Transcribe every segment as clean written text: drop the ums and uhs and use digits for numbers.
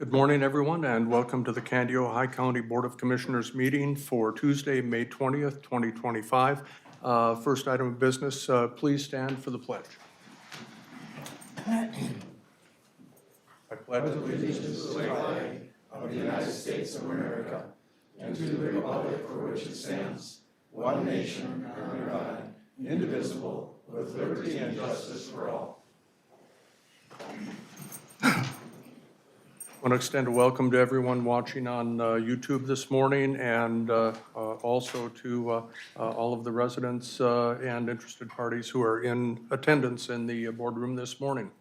Good morning, everyone, and welcome to the Candido High County Board of Commissioners meeting for Tuesday, May 20th, 2025. First item of business, please stand for the pledge. I pledge allegiance to the flag of the United States of America and to the republic for which it stands, one nation under God, indivisible, with liberty and justice for all. I want to extend a welcome to everyone watching on YouTube this morning, and also to all of the residents and interested parties who are in attendance in the boardroom this morning.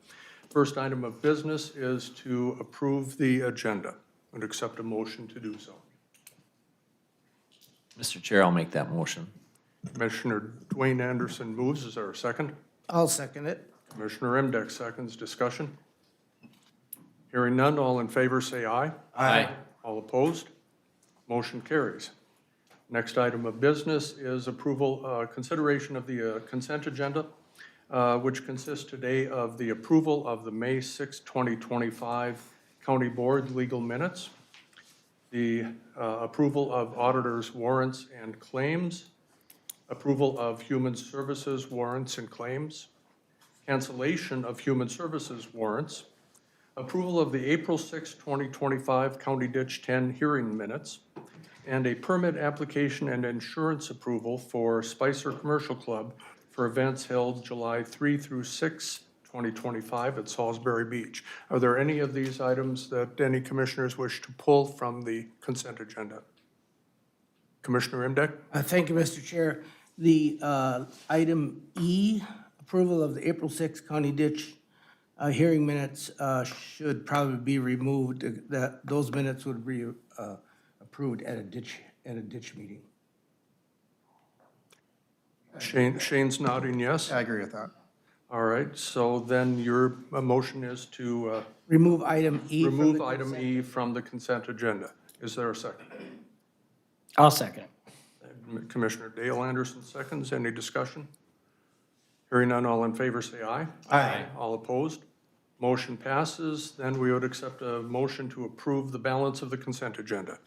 First item of business is to approve the agenda and accept a motion to do so. Mr. Chair, I'll make that motion. Commissioner Dwayne Anderson moves. Is there a second? I'll second it. Commissioner Imdek seconds. Discussion? Hearing none, all in favor say aye. Aye. All opposed? Motion carries. Next item of business is approval, consideration of the consent agenda, which consists today of the approval of the May 6, 2025 County Board legal minutes, the approval of auditors' warrants and claims, approval of human services warrants and claims, cancellation of human services warrants, approval of the April 6, 2025 County Ditch 10 hearing minutes, and a permit application and insurance approval for Spicer Commercial Club for events held July 3 through 6, 2025 at Salisbury Beach. Are there any of these items that any commissioners wish to pull from the consent agenda? Commissioner Imdek? Thank you, Mr. Chair. The item E, approval of the April 6th County Ditch hearing minutes should probably be removed. Those minutes would be approved at a ditch meeting. Shane's nodding yes. I agree with that. All right, so then your motion is to Remove item E. from remove the item consent. E from the consent agenda. Is there a second? I'll second. Commissioner Dale Anderson seconds. Any discussion? Hearing none, all in favor say aye. Aye. All opposed? Motion passes. Then we would accept a motion to approve the balance of the consent agenda.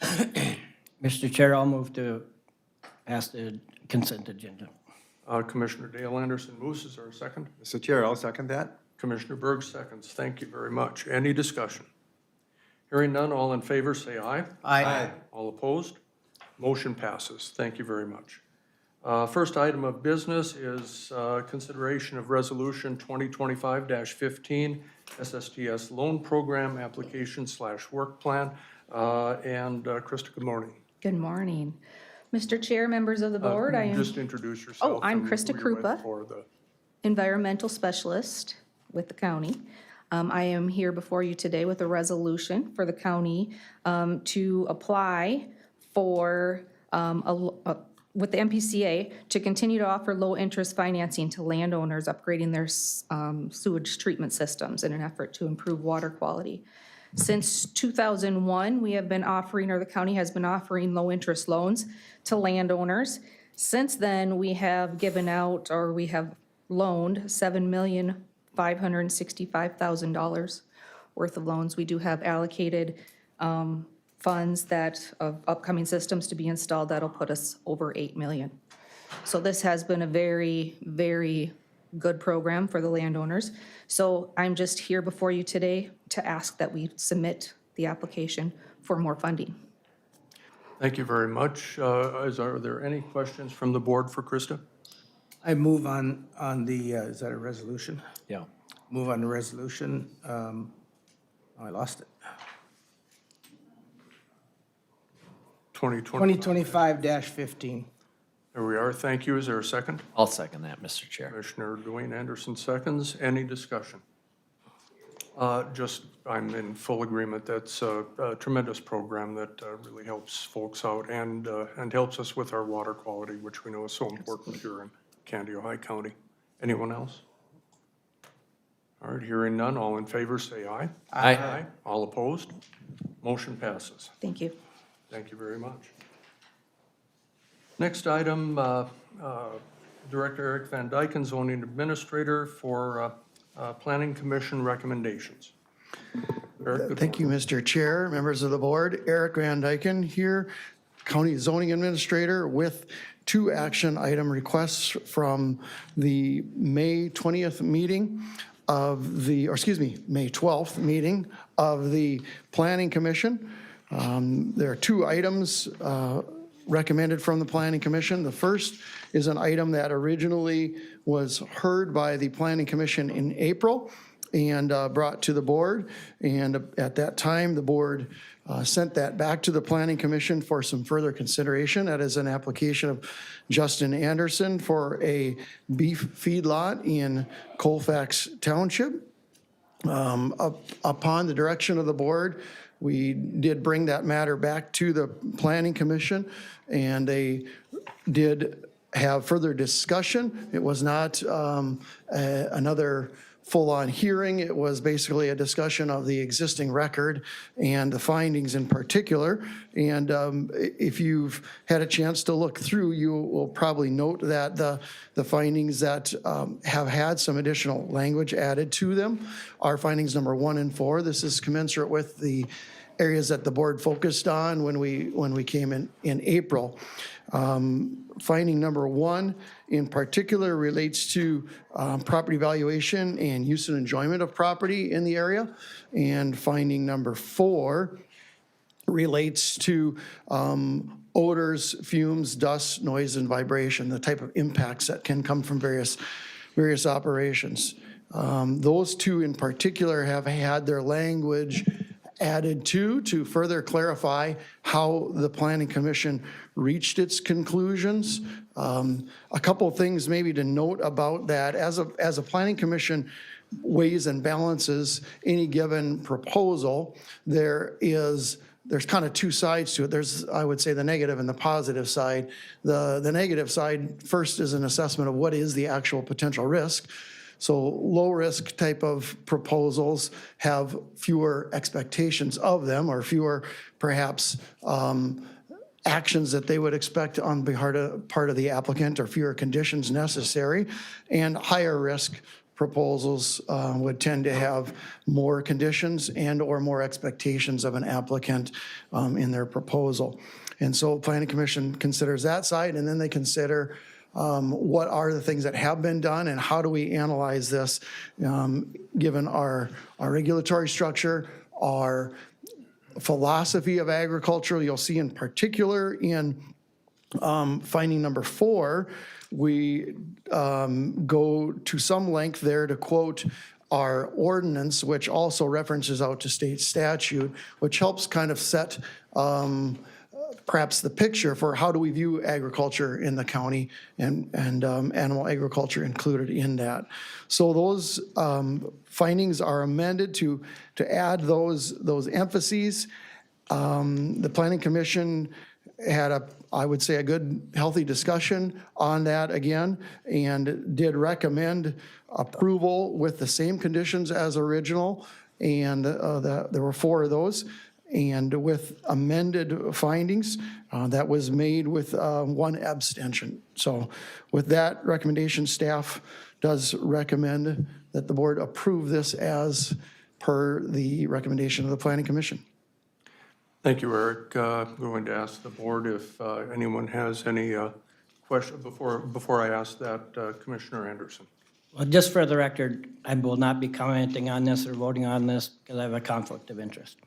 Mr. Chair, I'll move to pass the consent agenda. Commissioner Dale Anderson moves. Is there a second? Mr. Chair, I'll second that. Commissioner Berg seconds. Thank you very much. Any discussion? Hearing none, all in favor say aye. Aye. All opposed? Motion passes. Thank you very much. First item of business is consideration of Resolution 2025-15 SSTS Loan Program Application / Work Plan. And Krista, good morning. Good morning. Mr. Chair, members of the board, I am Just introduce yourself. I'm and Krista who you're with Krupa. for the- environmental specialist with the county. I am here before you today with a resolution for the county to apply for, with the MPCA, to continue to offer low-interest financing to landowners upgrading their sewage treatment systems in an effort to improve water quality. Since 2001, we have been offering, or the county has been offering low-interest loans to landowners. Since then, we have given out, or we have loaned $7,565,000 worth of loans. We do have allocated funds that, of upcoming systems to be installed, that'll put us over $8 million. So this has been a very, very good program for the landowners. So I'm just here before you today to ask that we submit the application for more funding. Thank you very much. Are there any questions from the board for Krista? I move on the, is that a resolution? Yeah. Move on the resolution. I lost it. 2020. 2025-15. There we are. Thank you. Is there a second? I'll second that, Mr. Chair. Commissioner Dwayne Anderson seconds. Any discussion? I'm in full agreement. That's a tremendous program that really helps folks out and helps us with our water quality, which we know is so important here in Candido High County. Anyone else? All right, hearing none. All in favor say aye. Aye. All opposed? Motion passes. Thank you. Thank you very much. Next item, Director Eric Van Dyken, Zoning Administrator for Planning Commission recommendations. Eric, good Thank you, morning. Mr. Chair, members of the board. Eric Van Dyken here, County Zoning Administrator, with 2 action item requests from the May 20th meeting of the, or excuse me, May 12th meeting of the Planning Commission. There are 2 items recommended from the Planning Commission. The first is an item that originally was heard by the Planning Commission in April and brought to the board. And at that time, the board sent that back to the Planning Commission for some further consideration. That is an application of Justin Anderson for a beef feedlot in Colfax Township. Upon the direction of the board, we did bring that matter back to the Planning Commission, and they did have further discussion. It was not another full-on hearing. It was basically a discussion of the existing record and the findings in particular. And if you've had a chance to look through, you will probably note that the findings that have had some additional language added to them are findings number 1 and 4. This is commensurate with the areas that the board focused on when we came in April. Finding number 1 in particular relates to property valuation and use and enjoyment of property in the area. And finding number 4 relates to odors, fumes, dust, noise, and vibration, the type of impacts that can come from various operations. Those 2 in particular have had their language added to further clarify how the Planning Commission reached its conclusions. A couple of things maybe to note about that. As a Planning Commission weighs and balances any given proposal, there's kind of 2 sides to it. There's, I would say, the negative and the positive side. The negative side first is an assessment of what is the actual potential risk. So low-risk type of proposals have fewer expectations of them, or fewer, perhaps, actions that they would expect on part of the applicant, or fewer conditions necessary. And higher-risk proposals would tend to have more conditions and/or more expectations of an applicant in their proposal. And so Planning Commission considers that side, and then they consider what are the things that have been done and how do we analyze this given our regulatory structure, our philosophy of agriculture. You'll see in particular in finding number 4, we go to some length there to quote our ordinance, which also references out to state statute, which helps kind of set perhaps the picture for how do we view agriculture in the county, and animal agriculture included in that. So those findings are amended to add those emphases. The Planning Commission had I would say, a good, healthy discussion on that again, and did recommend approval with the same conditions as original, and there were 4 of those. And with amended findings, that was made with 1 abstention. So with that recommendation, staff does recommend that the board approve this as per the recommendation of the Planning Commission. Thank you, Eric. I'm going to ask the board if anyone has any question before I ask that, Commissioner Anderson. Well, just for the record, I will not be commenting on this or voting on this because I have a conflict of interest.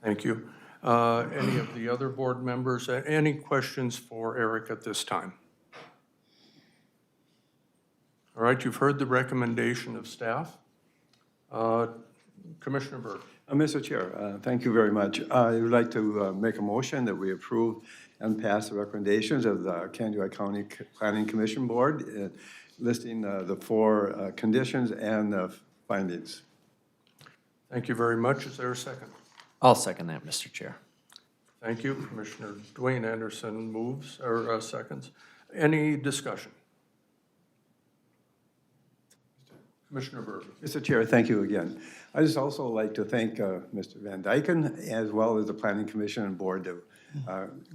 Thank you. Any of the other board members, any questions for Eric at this time? All right, you've heard the recommendation of staff. Commissioner Berg. Mr. Chair, thank you very much. I would like to make a motion that we approve and pass the recommendations of the Candido County Planning Commission Board, listing the 4 conditions and findings. Thank you very much. Is there a second? I'll second that, Mr. Chair. Thank you. Commissioner Dwayne Anderson moves or seconds. Any discussion? Commissioner Berg. Mr. Chair, thank you again. I just also like to thank Mr. Van Dyken, as well as the Planning Commission and Board,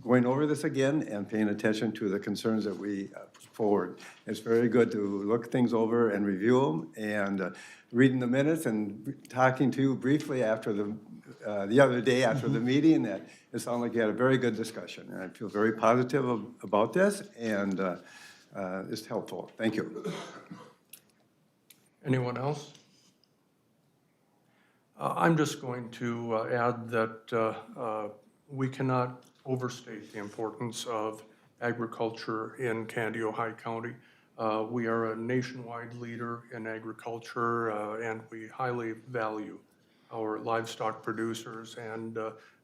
going over this again and paying attention to the concerns that we put forward. It's very good to look things over and review them, and reading the minutes and talking to you briefly after the other day after the meeting, that it sounded like you had a very good discussion. And I feel very positive about this, and it's helpful. Thank you. Anyone else? I'm just going to add that we cannot overstate the importance of agriculture in Kandiyohi County. We are a nationwide leader in agriculture, and we highly value our livestock producers, and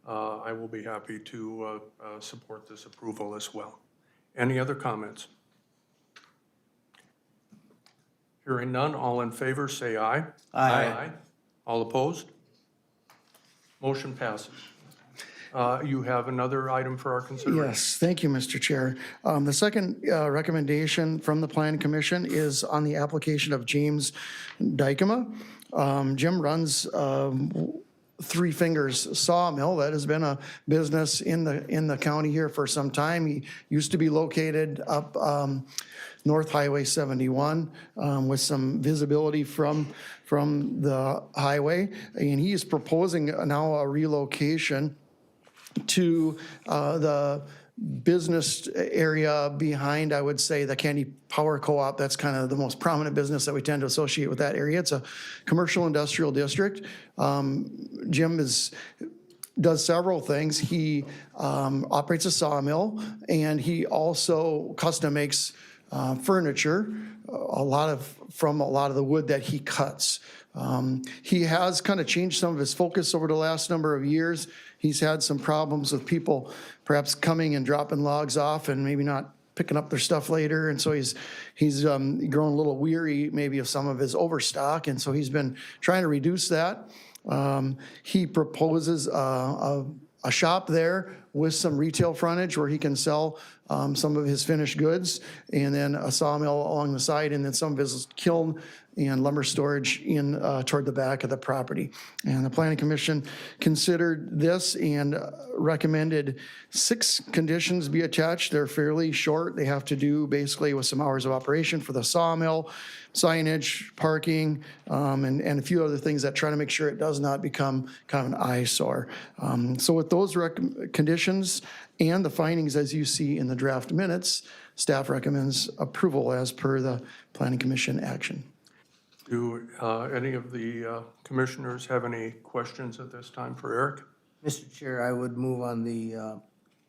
I will be happy to support this approval as well. Any other comments? Hearing none, all in favor, say aye. Aye. All opposed? Motion passes. You have another item for our consideration? Yes, thank you, Mr. Chair. The second recommendation from the Plan Commission is on the application of James Dykema. Jim runs Three Fingers Sawmill. That has been a business in the county here for some time. He used to be located up North Highway 71 with some visibility from the highway. And he is proposing now a relocation to the business area behind, I would say, the Candy Power Co-op. That's kind of the most prominent business that we tend to associate with that area. It's a commercial industrial district. Jim does several things. He operates a sawmill, and he also custom makes furniture, from a lot of the wood that he cuts. He has kind of changed some of his focus over the last number of years. He's had some problems with people perhaps coming and dropping logs off and maybe not picking up their stuff later. And so he's grown a little weary maybe of some of his overstock. And so he's been trying to reduce that. He proposes a shop there with some retail frontage where he can sell some of his finished goods, and then a sawmill along the side, and then some of his kiln and lumber storage in toward the back of the property. And the Planning Commission considered this and recommended 6 conditions be attached. They're fairly short. They have to do basically with some hours of operation for the sawmill, signage, parking, and a few other things that try to make sure it does not become kind of an eyesore. So with those conditions and the findings as you see in the draft minutes, staff recommends approval as per the Planning Commission action. Do any of the commissioners have any questions at this time for Eric? Mr. Chair, I would move on the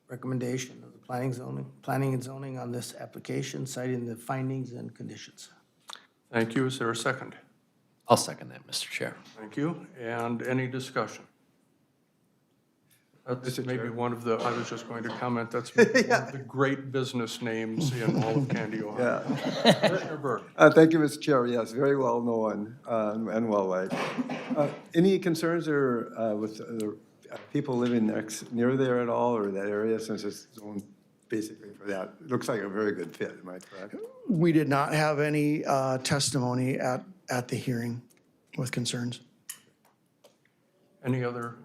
recommendation of the planning and zoning on this application, citing the findings and conditions. Thank you. Is there a second? I'll second that, Mr. Chair. Thank you. And any discussion? That's Mr. maybe Chair. one of the, I was just going to comment, that's maybe one of the great business names in all of Candiyohi. Yeah. Commissioner Burke. Thank you, Mr. Chair. Yes, very well known and well liked. Any concerns or with the people living near there at all, or that area, since it's zoned basically for that? It looks like a very good fit, am I correct? We did not have any testimony at the hearing with concerns. Any other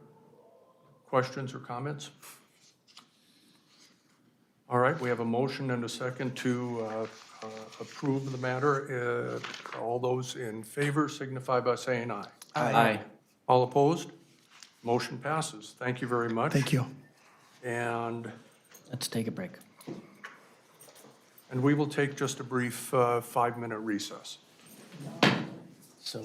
questions or comments? All right, we have a motion and a second to approve the matter. All those in favor signify by saying aye. Aye. All opposed? Motion passes. Thank you very much. Thank you. And Let's take a break. we will take just a brief 5-minute recess. So.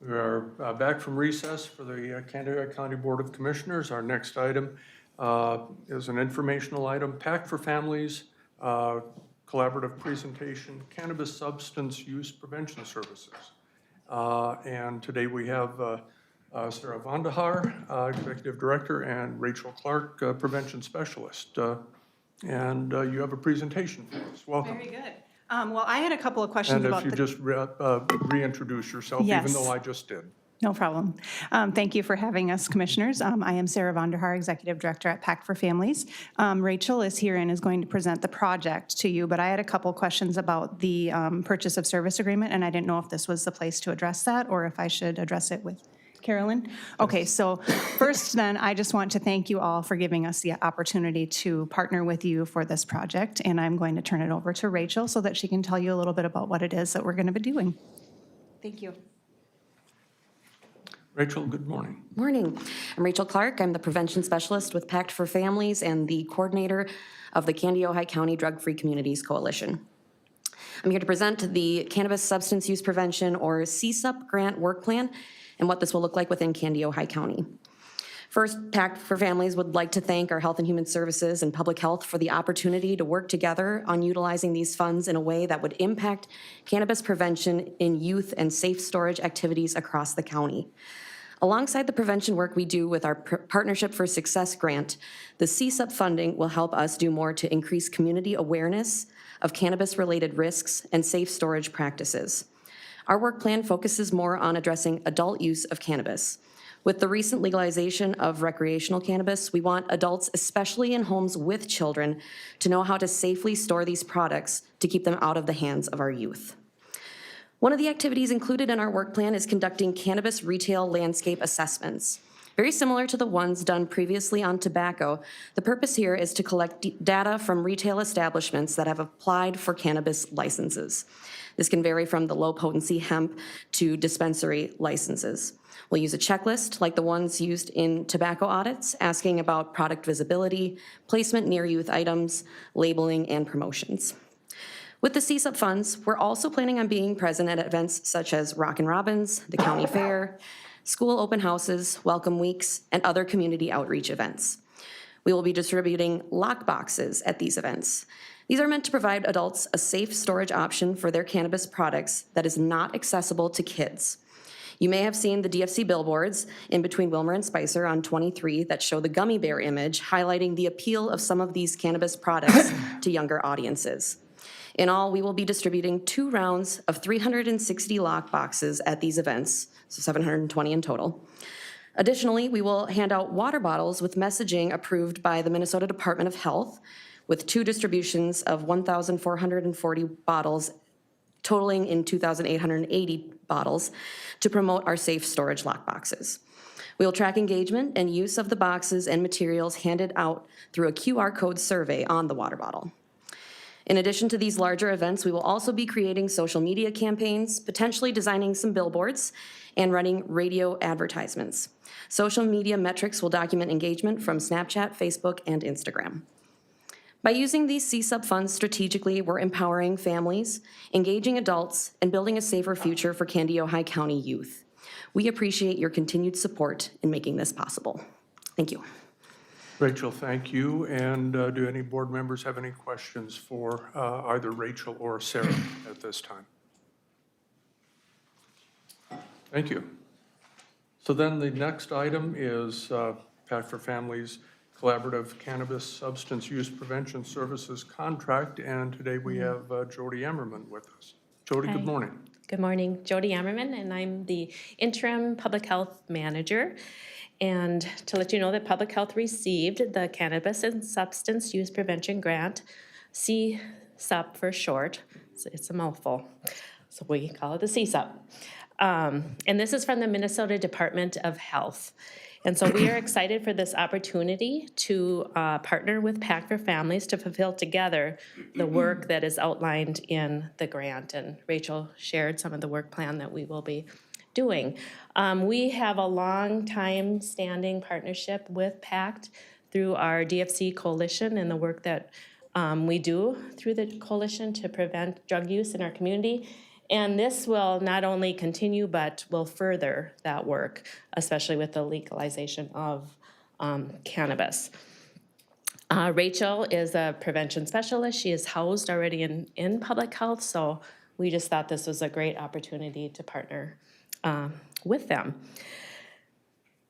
We are back from recess for the Candidates County Board of Commissioners. Our next item is an informational item, PACT for Families, collaborative presentation, cannabis substance use prevention services. And today we have Sarah Vandahar, Executive Director, and Rachel Clark, Prevention Specialist. And you have a presentation for us. Welcome. Very good. Well, I had a couple of questions And about if you just reintroduce yourself, even Yes. though I just did. No problem. Thank you for having us, Commissioners. I am Sarah Vonderhaar, Executive Director at PACT for Families. Rachel is here and is going to present the project to you, but I had a couple questions about the purchase of service agreement, and I didn't know if this was the place to address that or if I should address it with Carolyn. Okay, so first then, I just want to thank you all for giving us the opportunity to partner with you for this project, and I'm going to turn it over to Rachel so that she can tell you a little bit about what it is that we're going to be doing. Thank you. Rachel, good morning. Morning. I'm Rachel Clark. I'm the Prevention Specialist with PACT for Families and the Coordinator of the Candy-Ojai County Drug-Free Communities Coalition. I'm here to present the Cannabis Substance Use Prevention, or CSUP, grant work plan and what this will look like within Candy-Ojai County. First, PACT for Families would like to thank our Health and Human Services and Public Health for the opportunity to work together on utilizing these funds in a way that would impact cannabis prevention in youth and safe storage activities across the county. Alongside the prevention work we do with our Partnership for Success grant, the CSUP funding will help us do more to increase community awareness of cannabis-related risks and safe storage practices. Our work plan focuses more on addressing adult use of cannabis. With the recent legalization of recreational cannabis, we want adults, especially in homes with children, to know how to safely store these products to keep them out of the hands of our youth. One of the activities included in our work plan is conducting cannabis retail landscape assessments. Very similar to the ones done previously on tobacco, the purpose here is to collect data from retail establishments that have applied for cannabis licenses. This can vary from the low-potency hemp to dispensary licenses. We'll use a checklist like the ones used in tobacco audits, asking about product visibility, placement near youth items, labeling, and promotions. With the CSUP funds, we're also planning on being present at events such as Rockin' Robins, the county fair, school open houses, welcome weeks, and other community outreach events. We will be distributing lock boxes at these events. These are meant to provide adults a safe storage option for their cannabis products that is not accessible to kids. You may have seen the DFC billboards in between Wilmer and Spicer on 23 that show the gummy bear image, highlighting the appeal of some of these cannabis products to younger audiences. In all, we will be distributing 2 rounds of 360 lock boxes at these events, so 720 in total. Additionally, we will hand out water bottles with messaging approved by the Minnesota Department of Health, with 2 distributions of 1,440 bottles, totaling in 2,880 bottles, to promote our safe storage lock boxes. We will track engagement and use of the boxes and materials handed out through a QR code survey on the water bottle. In addition to these larger events, we will also be creating social media campaigns, potentially designing some billboards, and running radio advertisements. Social media metrics will document engagement from Snapchat, Facebook, and Instagram. By using these CSUP funds strategically, we're empowering families, engaging adults, and building a safer future for Candy-Ojai County youth. We appreciate your continued support in making this possible. Thank you. Rachel, thank you. And do any board members have any questions for either Rachel or Sarah at this time? Thank you. So then the next item is PACT for Families Collaborative Cannabis Substance Use Prevention Services Contract, and today we have Jody Emmerman with us. Jody, good Hi. morning. Good morning, Jody Ammerman, and I'm the interim public health manager. And to let you know that public health received the Cannabis and Substance Use Prevention Grant, CSUP for short. It's a mouthful, so we call it the CSUP. And this is from the Minnesota Department of Health. And so we are excited for this opportunity to partner with PACT for Families to fulfill together the work that is outlined in the grant. And Rachel shared some of the work plan that we will be doing. We have a long time standing partnership with PACT through our DFC coalition and the work that we do through the coalition to prevent drug use in our community. And this will not only continue, but will further that work, especially with the legalization of cannabis. Rachel is a prevention specialist. She is housed already in public health, so we just thought this was a great opportunity to partner with them.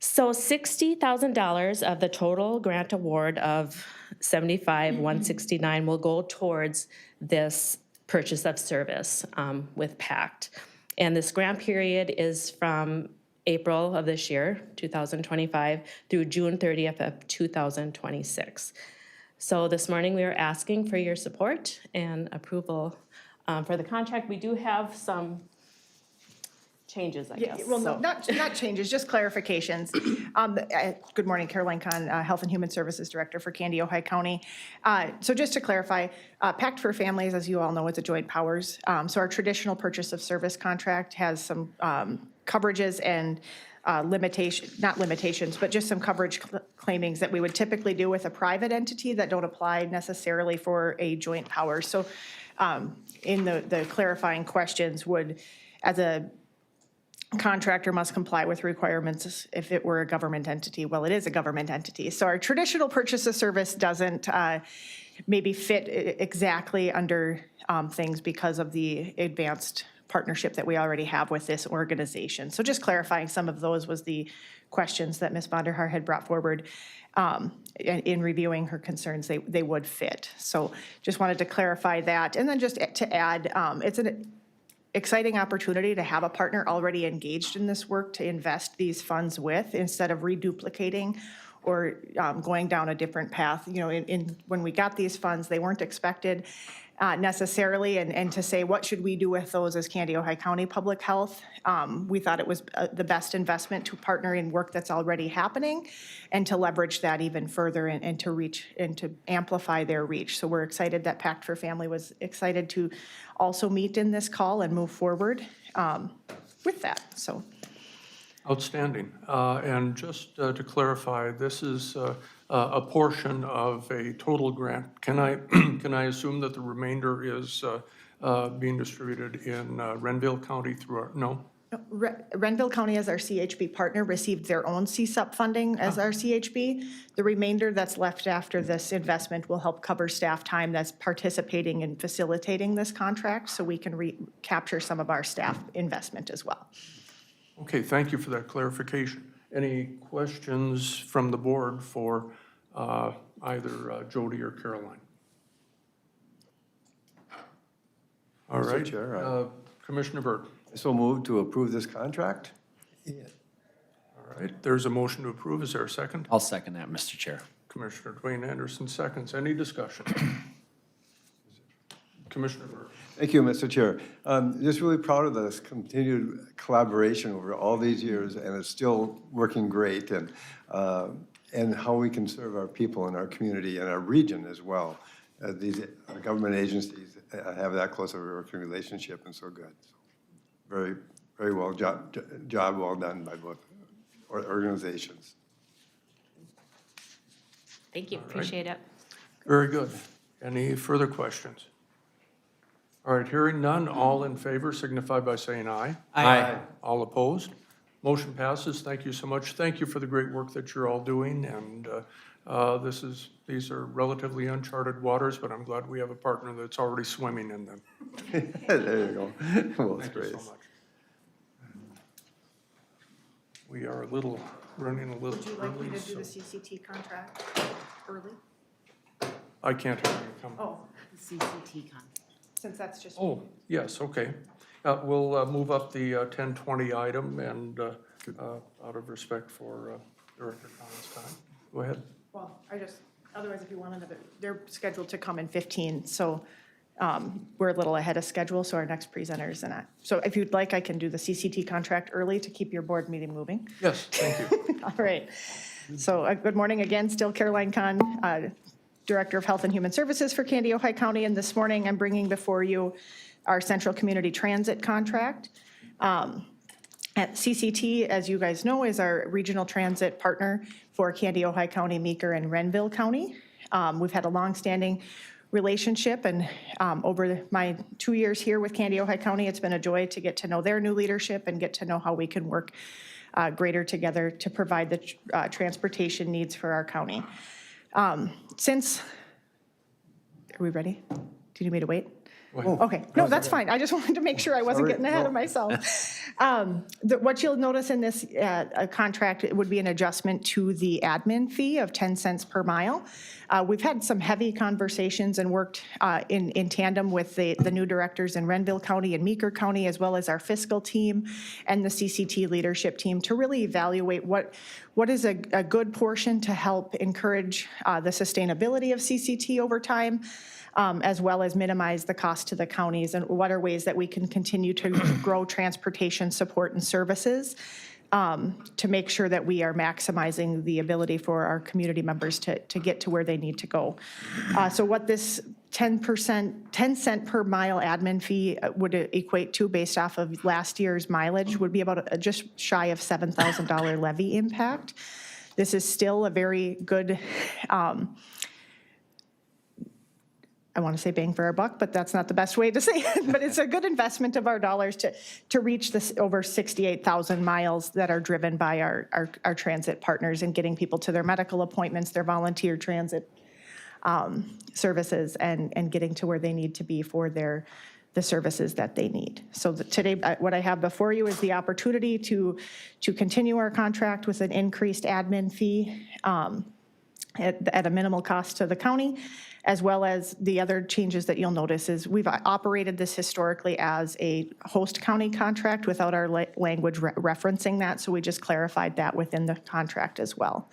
So $60,000 of the total grant award of $75,169 will go towards this purchase of service with PACT. And this grant period is from April of this year, 2025, through June 30th of 2026. So this morning, we are asking for your support and approval for the contract. We do have some changes, I guess. Well, so. no, not changes, just clarifications. Good morning, Caroline Kahn, Health and Human Services Director for Candy, Ojai County. So just to clarify, Pact for Families, as you all know, is a joint powers. So our traditional purchase of service contract has some coverages and not limitations, but just some coverage claimings that we would typically do with a private entity that don't apply necessarily for a joint power. So in the clarifying questions would, as a contractor must comply with requirements if it were a government entity. Well, it is a government entity. So our traditional purchase of service doesn't maybe fit exactly under things because of the advanced partnership that we already have with this organization. So just clarifying some of those was the questions that Ms. Vonderhaar had brought forward. In reviewing her concerns, they would fit. So just wanted to clarify that. And then just to add, it's an exciting opportunity to have a partner already engaged in this work to invest these funds with instead of reduplicating or going down a different path. You know, when we got these funds, they weren't expected necessarily, and to say, what should we do with those as Candy, Ojai County Public Health? We thought it was the best investment to partner in work that's already happening and to leverage that even further and to reach and to amplify their reach. So we're excited that Pact for Family was excited to also meet in this call and move forward with that, so. Outstanding. And just to clarify, this is a portion of a total grant. Can I assume that the remainder is being distributed in Renville County through our, no? Renville County, as our CHB partner, received their own CSUP funding as our CHB. The remainder that's left after this investment will help cover staff time that's participating in facilitating this contract, so we can capture some of our staff investment as well. Okay, thank you for that clarification. Any questions from the board for either Jody or Caroline? All Mr. right. Chair, Commissioner Byrd. So moved to approve this contract? All right, there's a motion to approve. Is there a second? I'll second that, Mr. Chair. Commissioner Dwayne Anderson seconds. Any discussion? Commissioner Byrd. Thank you, Mr. Chair. Just really proud of this continued collaboration over all these years, and it's still working great, and how we can serve our people in our community and our region as well. These government agencies have that close of a working relationship, and so good. Very, very well job well done by both organizations. Thank you, appreciate it. Very good. Any further questions? All right, hearing none, all in favor signify by saying aye. Aye. All opposed? Motion passes. Thank you so much. Thank you for the great work that you're all doing, and these are relatively uncharted waters, but I'm glad we have a partner that's already swimming in them. There you go. Well, it's Thank you great. so much. We are running a little Would you like me early, to do the so CCT contract early? I can't have you come. Oh, CCT contract. since that's just. Oh, yes, okay. We'll move up the 1020 item and out of respect for Director Collins' time. Go ahead. Well, otherwise if you want another, they're scheduled to come in 15, so we're a little ahead of schedule, so our next presenters and so if you'd like, I can do the CCT contract early to keep your board meeting moving. Yes, thank you. All right. So good morning again, still Caroline Kahn, Director of Health and Human Services for Candy, Ojai County, and this morning I'm bringing before you our Central Community Transit contract. At CCT, as you guys know, is our regional transit partner for Candy, Ojai County, Meeker, and Renville County. We've had a longstanding relationship. And over my 2 years here with Candy Ojai County, it's been a joy to get to know their new leadership and get to know how we can work greater together to provide the transportation needs for our county. Are we ready? Do you need me to wait? Okay, no, that's fine. I just wanted to make sure I wasn't getting ahead of myself. What you'll notice in this contract, it would be an adjustment to the admin fee of 10 cents per mile. We've had some heavy conversations and worked in tandem with the new directors in Renville County and Meeker County, as well as our fiscal team and the CCT leadership team to really evaluate what is a good portion to help encourage the sustainability of CCT over time, as well as minimize the cost to the counties, and what are ways that we can continue to grow transportation support and services to make sure that we are maximizing the ability for our community members to get to where they need to go. So what this 10 cent per mile admin fee would equate to based off of last year's mileage would be about just shy of $7,000 levy impact. This is still a very good, I want to say bang for our buck, but that's not the best way to say it. But it's a good investment of our dollars to reach this over 68,000 miles that are driven by our transit partners and getting people to their medical appointments, their volunteer transit services, and getting to where they need to be for the services that they need. So today, what I have before you is the opportunity to continue our contract with an increased admin fee at a minimal cost to the county, as well as the other changes that you'll notice is we've operated this historically as a host county contract without our language referencing that, so we just clarified that within the contract as well.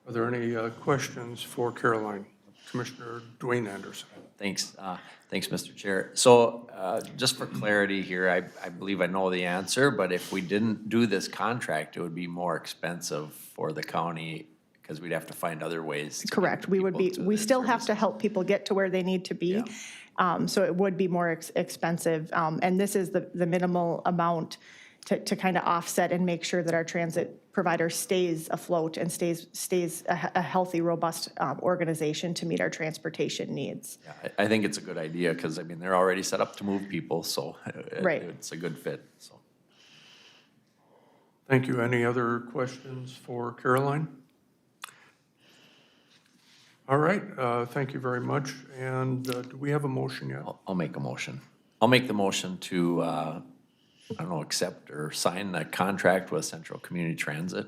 Are there any questions for Caroline? Commissioner Dwayne Anderson. Thanks, Mr. Chair. So just for clarity here, I believe I know the answer, but if we didn't do this contract, it would be more expensive for the county because we'd have to find other ways. Correct. We still have to help people get to where they need to be. So it would be more expensive. And this is the minimal amount to kind of offset and make sure that our transit provider stays afloat and stays a healthy, robust organization to meet our transportation needs. Yeah, I think it's a good idea because, I mean, they're already set up to move people, so Right. It's a good fit, so. Thank you. Any other questions for Caroline? All right, thank you very much. And do we have a motion yet? I'll make a motion. I'll make the motion to, I don't know, accept or sign the contract with Central Community Transit.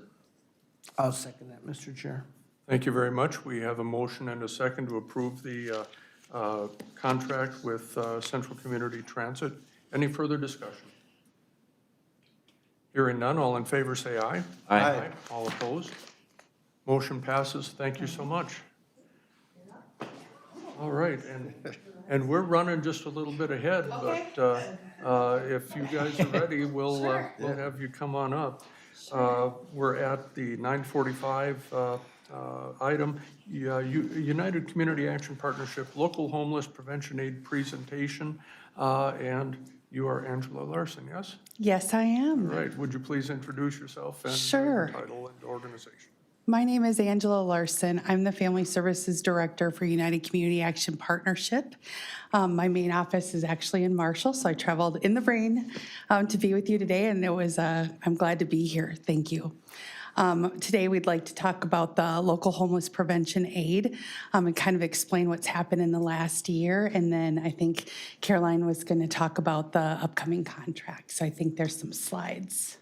I'll second that, Mr. Chair. Thank you very much. We have a motion and a second to approve the contract with Central Community Transit. Any further discussion? Hearing none, all in favor say aye. Aye. All opposed? Motion passes. Thank you so much. All right, and we're running just a little bit ahead, but if you guys are ready, we'll have you come on up. We're at the 9:45 item, United Community Action Partnership Local Homeless Prevention Aid presentation, and you are Angela Larson, yes? Yes, I am. All right, would you please introduce yourself and Sure. your title and organization? My name is Angela Larson. I'm the Family Services Director for United Community Action Partnership. My main office is actually in Marshall, so I traveled in the rain to be with you today, and I'm glad to be here. Thank you. Today, we'd like to talk about the local homeless prevention aid and kind of explain what's happened in the last year. And then I think Caroline was going to talk about the upcoming contract. So I think there's some slides.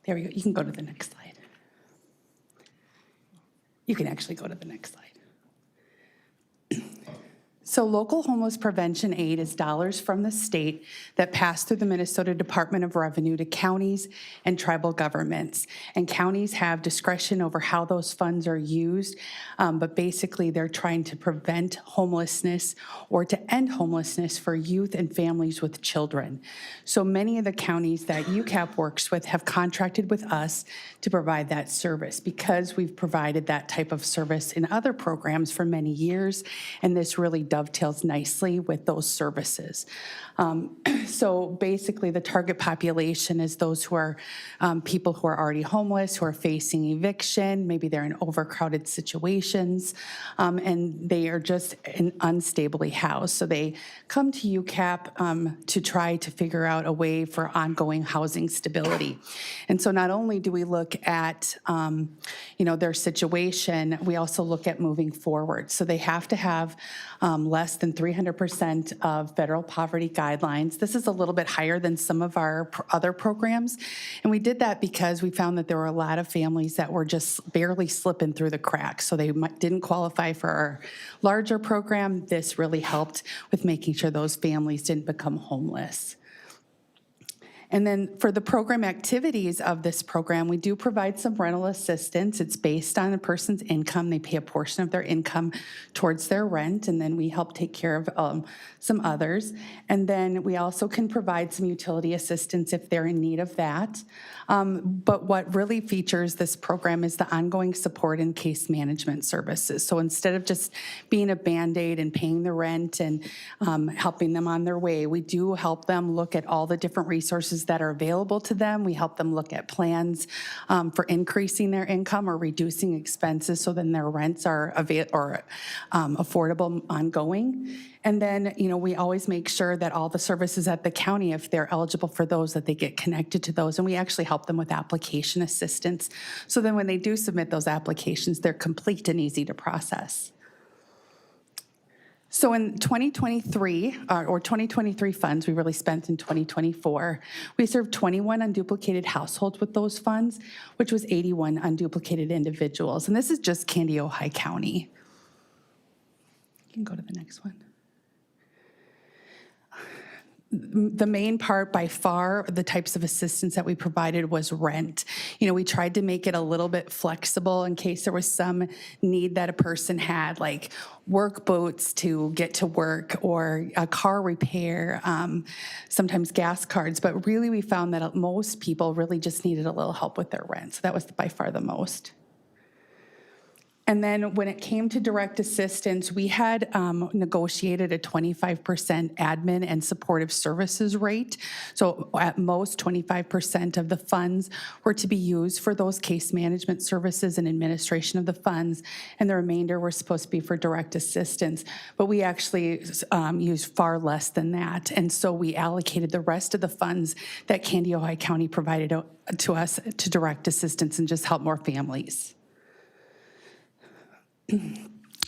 There we go. You can go to the next slide. You can actually go to the next slide. So local homeless prevention aid is dollars from the state that pass through the Minnesota Department of Revenue to counties and tribal governments. And counties have discretion over how those funds are used, but basically they're trying to prevent homelessness or to end homelessness for youth and families with children. So many of the counties that UCAP works with have contracted with us to provide that service because we've provided that type of service in other programs for many years, and this really does dovetails nicely with those services. So basically, the target population is those who are people who are already homeless, who are facing eviction, maybe they're in overcrowded situations, and they are just unstably housed. So they come to UCAP to try to figure out a way for ongoing housing stability. And so not only do we look at, their situation, we also look at moving forward. So they have to have less than 300% of federal poverty guidelines. This is a little bit higher than some of our other programs. And we did that because we found that there were a lot of families that were just barely slipping through the cracks. So they didn't qualify for our larger program. This really helped with making sure those families didn't become homeless. And then for the program activities of this program, we do provide some rental assistance. It's based on a person's income. They pay a portion of their income towards their rent, and then we help take care of some others. And then we also can provide some utility assistance if they're in need of that. But what really features this program is the ongoing support and case management services. So instead of just being a Band-Aid and paying the rent and helping them on their way, we do help them look at all the different resources that are available to them. We help them look at plans for increasing their income or reducing expenses so then their rents are affordable ongoing. And then, we always make sure that all the services at the county, if they're eligible for those, that they get connected to those. And we actually help them with application assistance. So then when they do submit those applications, they're complete and easy to process. So in 2023, or 2023 funds we really spent in 2024, we served 21 unduplicated households with those funds, which was 81 unduplicated individuals. And this is just Candiota County. You can go to the next one. The main part, by far, the types of assistance that we provided was rent. We tried to make it a little bit flexible in case there was some need that a person had, like work boots to get to work or a car repair, sometimes gas cards. But really, we found that most people really just needed a little help with their rent. So that was by far the most. And then when it came to direct assistance, we had negotiated a 25% admin and supportive services rate. So at most, 25% of the funds were to be used for those case management services and administration of the funds, and the remainder were supposed to be for direct assistance. But we actually used far less than that. And so we allocated the rest of the funds that Candiota County provided to us to direct assistance and just help more families.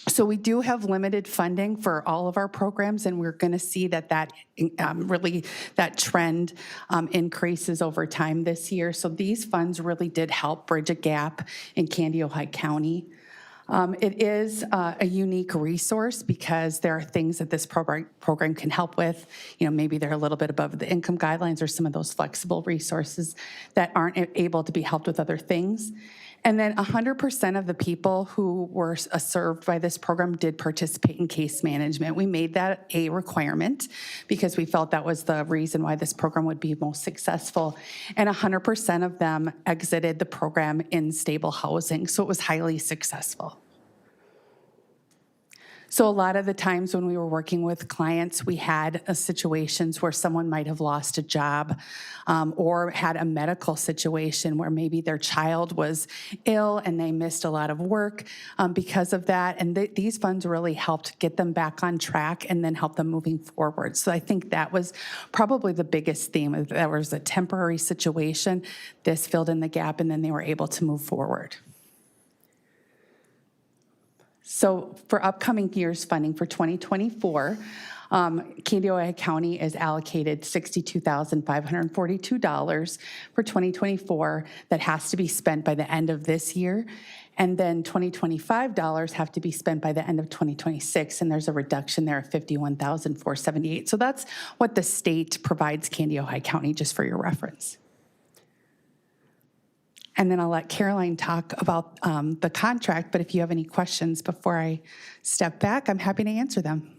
So we do have limited funding for all of our programs, and we're going to see that trend increases over time this year. So these funds really did help bridge a gap in Candiota County. It is a unique resource because there are things that this program can help with. Maybe they're a little bit above the income guidelines or some of those flexible resources that aren't able to be helped with other things. And then 100% of the people who were served by this program did participate in case management. We made that a requirement because we felt that was the reason why this program would be most successful. And 100% of them exited the program in stable housing, so it was highly successful. So a lot of the times when we were working with clients, we had situations where someone might have lost a job or had a medical situation where maybe their child was ill and they missed a lot of work because of that. And these funds really helped get them back on track and then help them moving forward. So I think that was probably the biggest theme. There was a temporary situation. This filled in the gap, and then they were able to move forward. So for upcoming year's funding for 2024, Candiota County is allocated $62,542 for 2024 that has to be spent by the end of this year. And then $2025 have to be spent by the end of 2026, and there's a reduction there of $51,478. So that's what the state provides Candiota County, just for your reference. And then I'll let Caroline talk about the contract, but if you have any questions before I step back, I'm happy to answer them.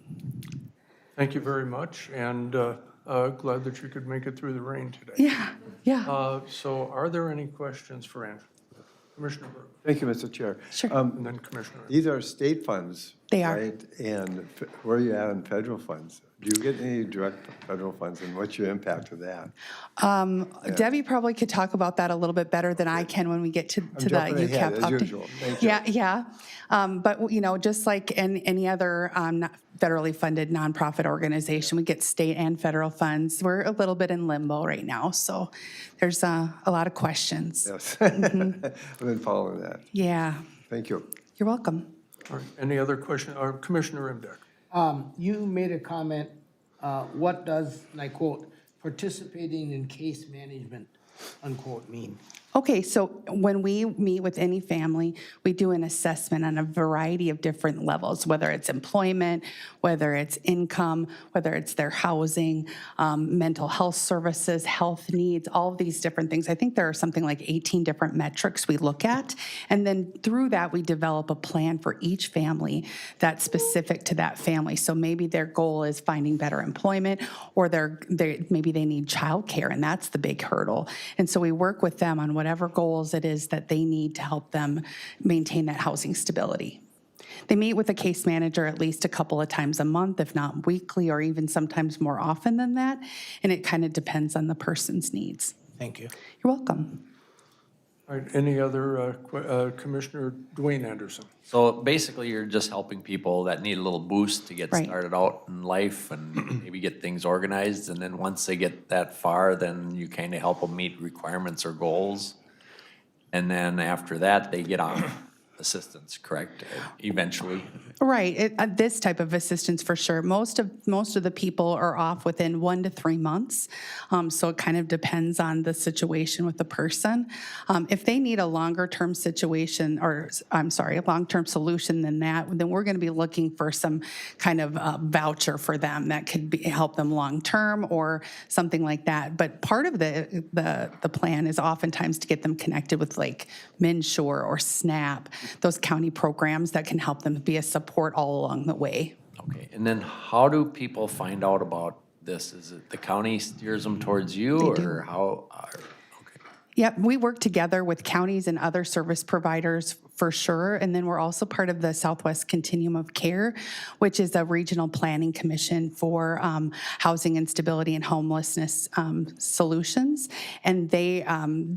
Thank you very much, and glad that you could make it through the rain today. Yeah. So are there any questions for Andrew? Commissioner Burke, Thank you, Mr. Chair. Sure. and then Commissioner. These are state funds They are. Right, and where are you at on federal funds? Do you get any direct federal funds, and what's your impact of that? Debbie probably could talk about that a little bit better than I can when we get to the jumping UCAP ahead, as update. usual. Thank you. Yeah. But, you know, just like any other not federally funded nonprofit organization, we get state and federal funds. We're a little bit in limbo right now, so there's a lot of questions. Yes, I've been following that. Yeah, Thank you. you're welcome. All right, any other question, or Commissioner Imdahl? You made a comment, what does, and I quote, participating in case management, unquote, mean? Okay, so when we meet with any family, we do an assessment on a variety of different levels, whether it's employment, whether it's income, whether it's their housing, mental health services, health needs, all of these different things. I think there are something like 18 different metrics we look at. And then through that, we develop a plan for each family that's specific to that family. So maybe their goal is finding better employment, or maybe they need childcare, and that's the big hurdle. And so we work with them on whatever goals it is that they need to help them maintain that housing stability. They meet with a case manager at least a couple of times a month, if not weekly, or even sometimes more often than that. And it kind of depends on the person's needs. Thank you. You're welcome. All right, any other, Commissioner Dwayne Anderson? So basically, you're just helping people that need a little boost to get Right. started out in life and maybe get things organized. And then once they get that far, then you kind of help them meet requirements or goals. And then after that, they get on assistance, correct? Eventually. Right, this type of assistance for sure. Most of the people are off within 1 to 3 months, so it kind of depends on the situation with the person. If they need a longer-term situation, or I'm sorry, a long-term solution than that, then we're going to be looking for some kind of voucher for them that could help them long-term or something like that. But part of the plan is oftentimes to get them connected with like MNsure or SNAP, those county programs that can help them be a support all along the way. Okay, and then how do people find out about this? Is it the county steers them towards you, or how? Okay. Yep, we work together with counties and other service providers for sure. And then we're also part of the Southwest Continuum of Care, which is a regional planning commission for housing instability and homelessness solutions. And they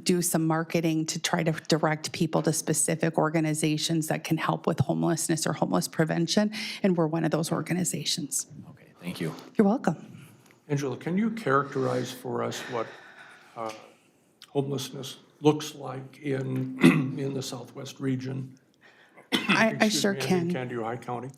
do some marketing to try to direct people to specific organizations that can help with homelessness or homeless prevention. And we're one of those organizations. Okay, thank you. You're welcome. Angela, can you characterize for us what homelessness looks like in the Southwest region? I sure In can. Candido County?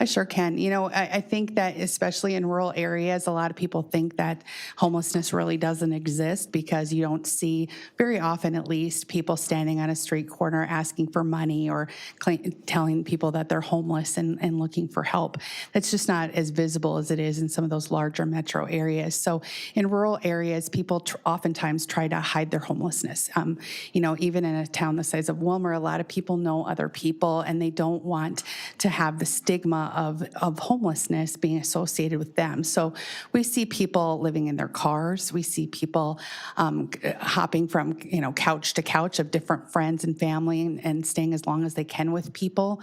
I sure can. You know, I think that especially in rural areas, a lot of people think that homelessness really doesn't exist because you don't see, very often at least, people standing on a street corner asking for money or telling people that they're homeless and looking for help. That's just not as visible as it is in some of those larger metro areas. So in rural areas, people oftentimes try to hide their homelessness. You know, even in a town the size of Willmar, a lot of people know other people and they don't want to have the stigma of homelessness being associated with them. So we see people living in their cars. We see people hopping from, you know, couch to couch of different friends and family and staying as long as they can with people.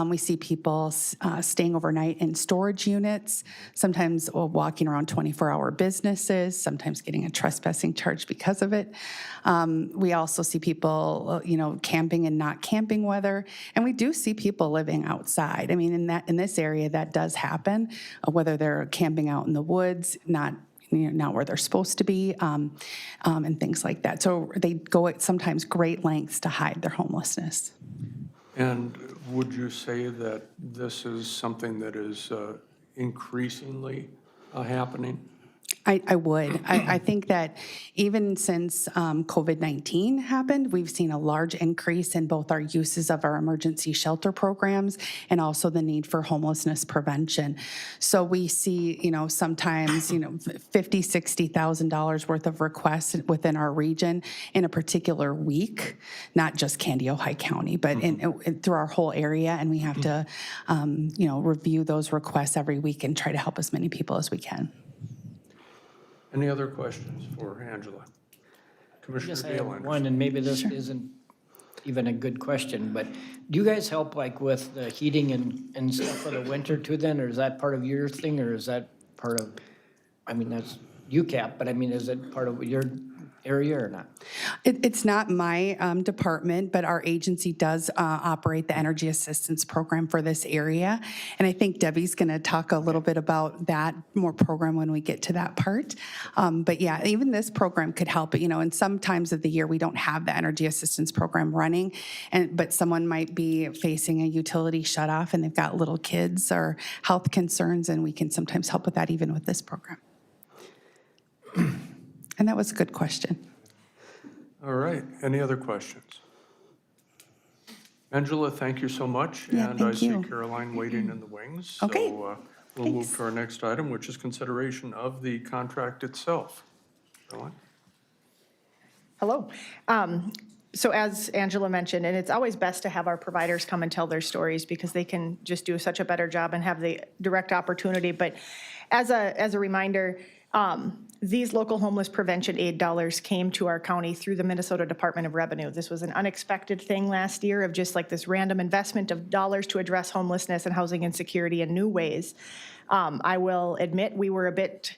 We see people staying overnight in storage units, sometimes walking around 24-hour businesses, sometimes getting a trespassing charge because of it. We also see people, you know, camping and not camping weather. And we do see people living outside. I mean, in this area, that does happen, whether they're camping out in the woods, not where they're supposed to be, and things like that. So they go at sometimes great lengths to hide their homelessness. And would you say that this is something that is increasingly happening? I would. I think that even since COVID-19 happened, we've seen a large increase in both our uses of our emergency shelter programs and also the need for homelessness prevention. So we see, you know, sometimes, you know, $50,000, $60,000 worth of requests within our region in a particular week, not just Candy, Ojai County, but through our whole area. And we have to, you know, review those requests every week and try to help as many people as we can. Any other questions for Angela? I Commissioner guess I have Dale Anderson? one, and maybe this isn't even a good question, but do you guys help like with the heating and stuff for the winter too then, or is that part of your thing, or is that part of, I mean, that's UCAP, but I mean, is it part of your area or not? It's not my department, but our agency does operate the Energy Assistance Program for this area. And I think Debbie's going to talk a little bit about that more program when we get to that part. But yeah, even this program could help. You know, in some times of the year, we don't have the Energy Assistance Program running, but someone might be facing a utility shutoff and they've got little kids or health concerns, and we can sometimes help with that even with this program. And that was a good question. All right, any other questions? Angela, thank you so much. Yeah, And I thank see you. Caroline waiting in the wings. Okay, So we'll move to our next item, which is consideration of the contract itself. Caroline? Hello. So as Angela mentioned, and it's always best to have our providers come and tell their stories because they can just do such a better job and have the direct opportunity. But as a reminder, these local homeless prevention aid dollars came to our county through the Minnesota Department of Revenue. This was an unexpected thing last year of just like this random investment of dollars to address homelessness and housing insecurity in new ways. I will admit we were a bit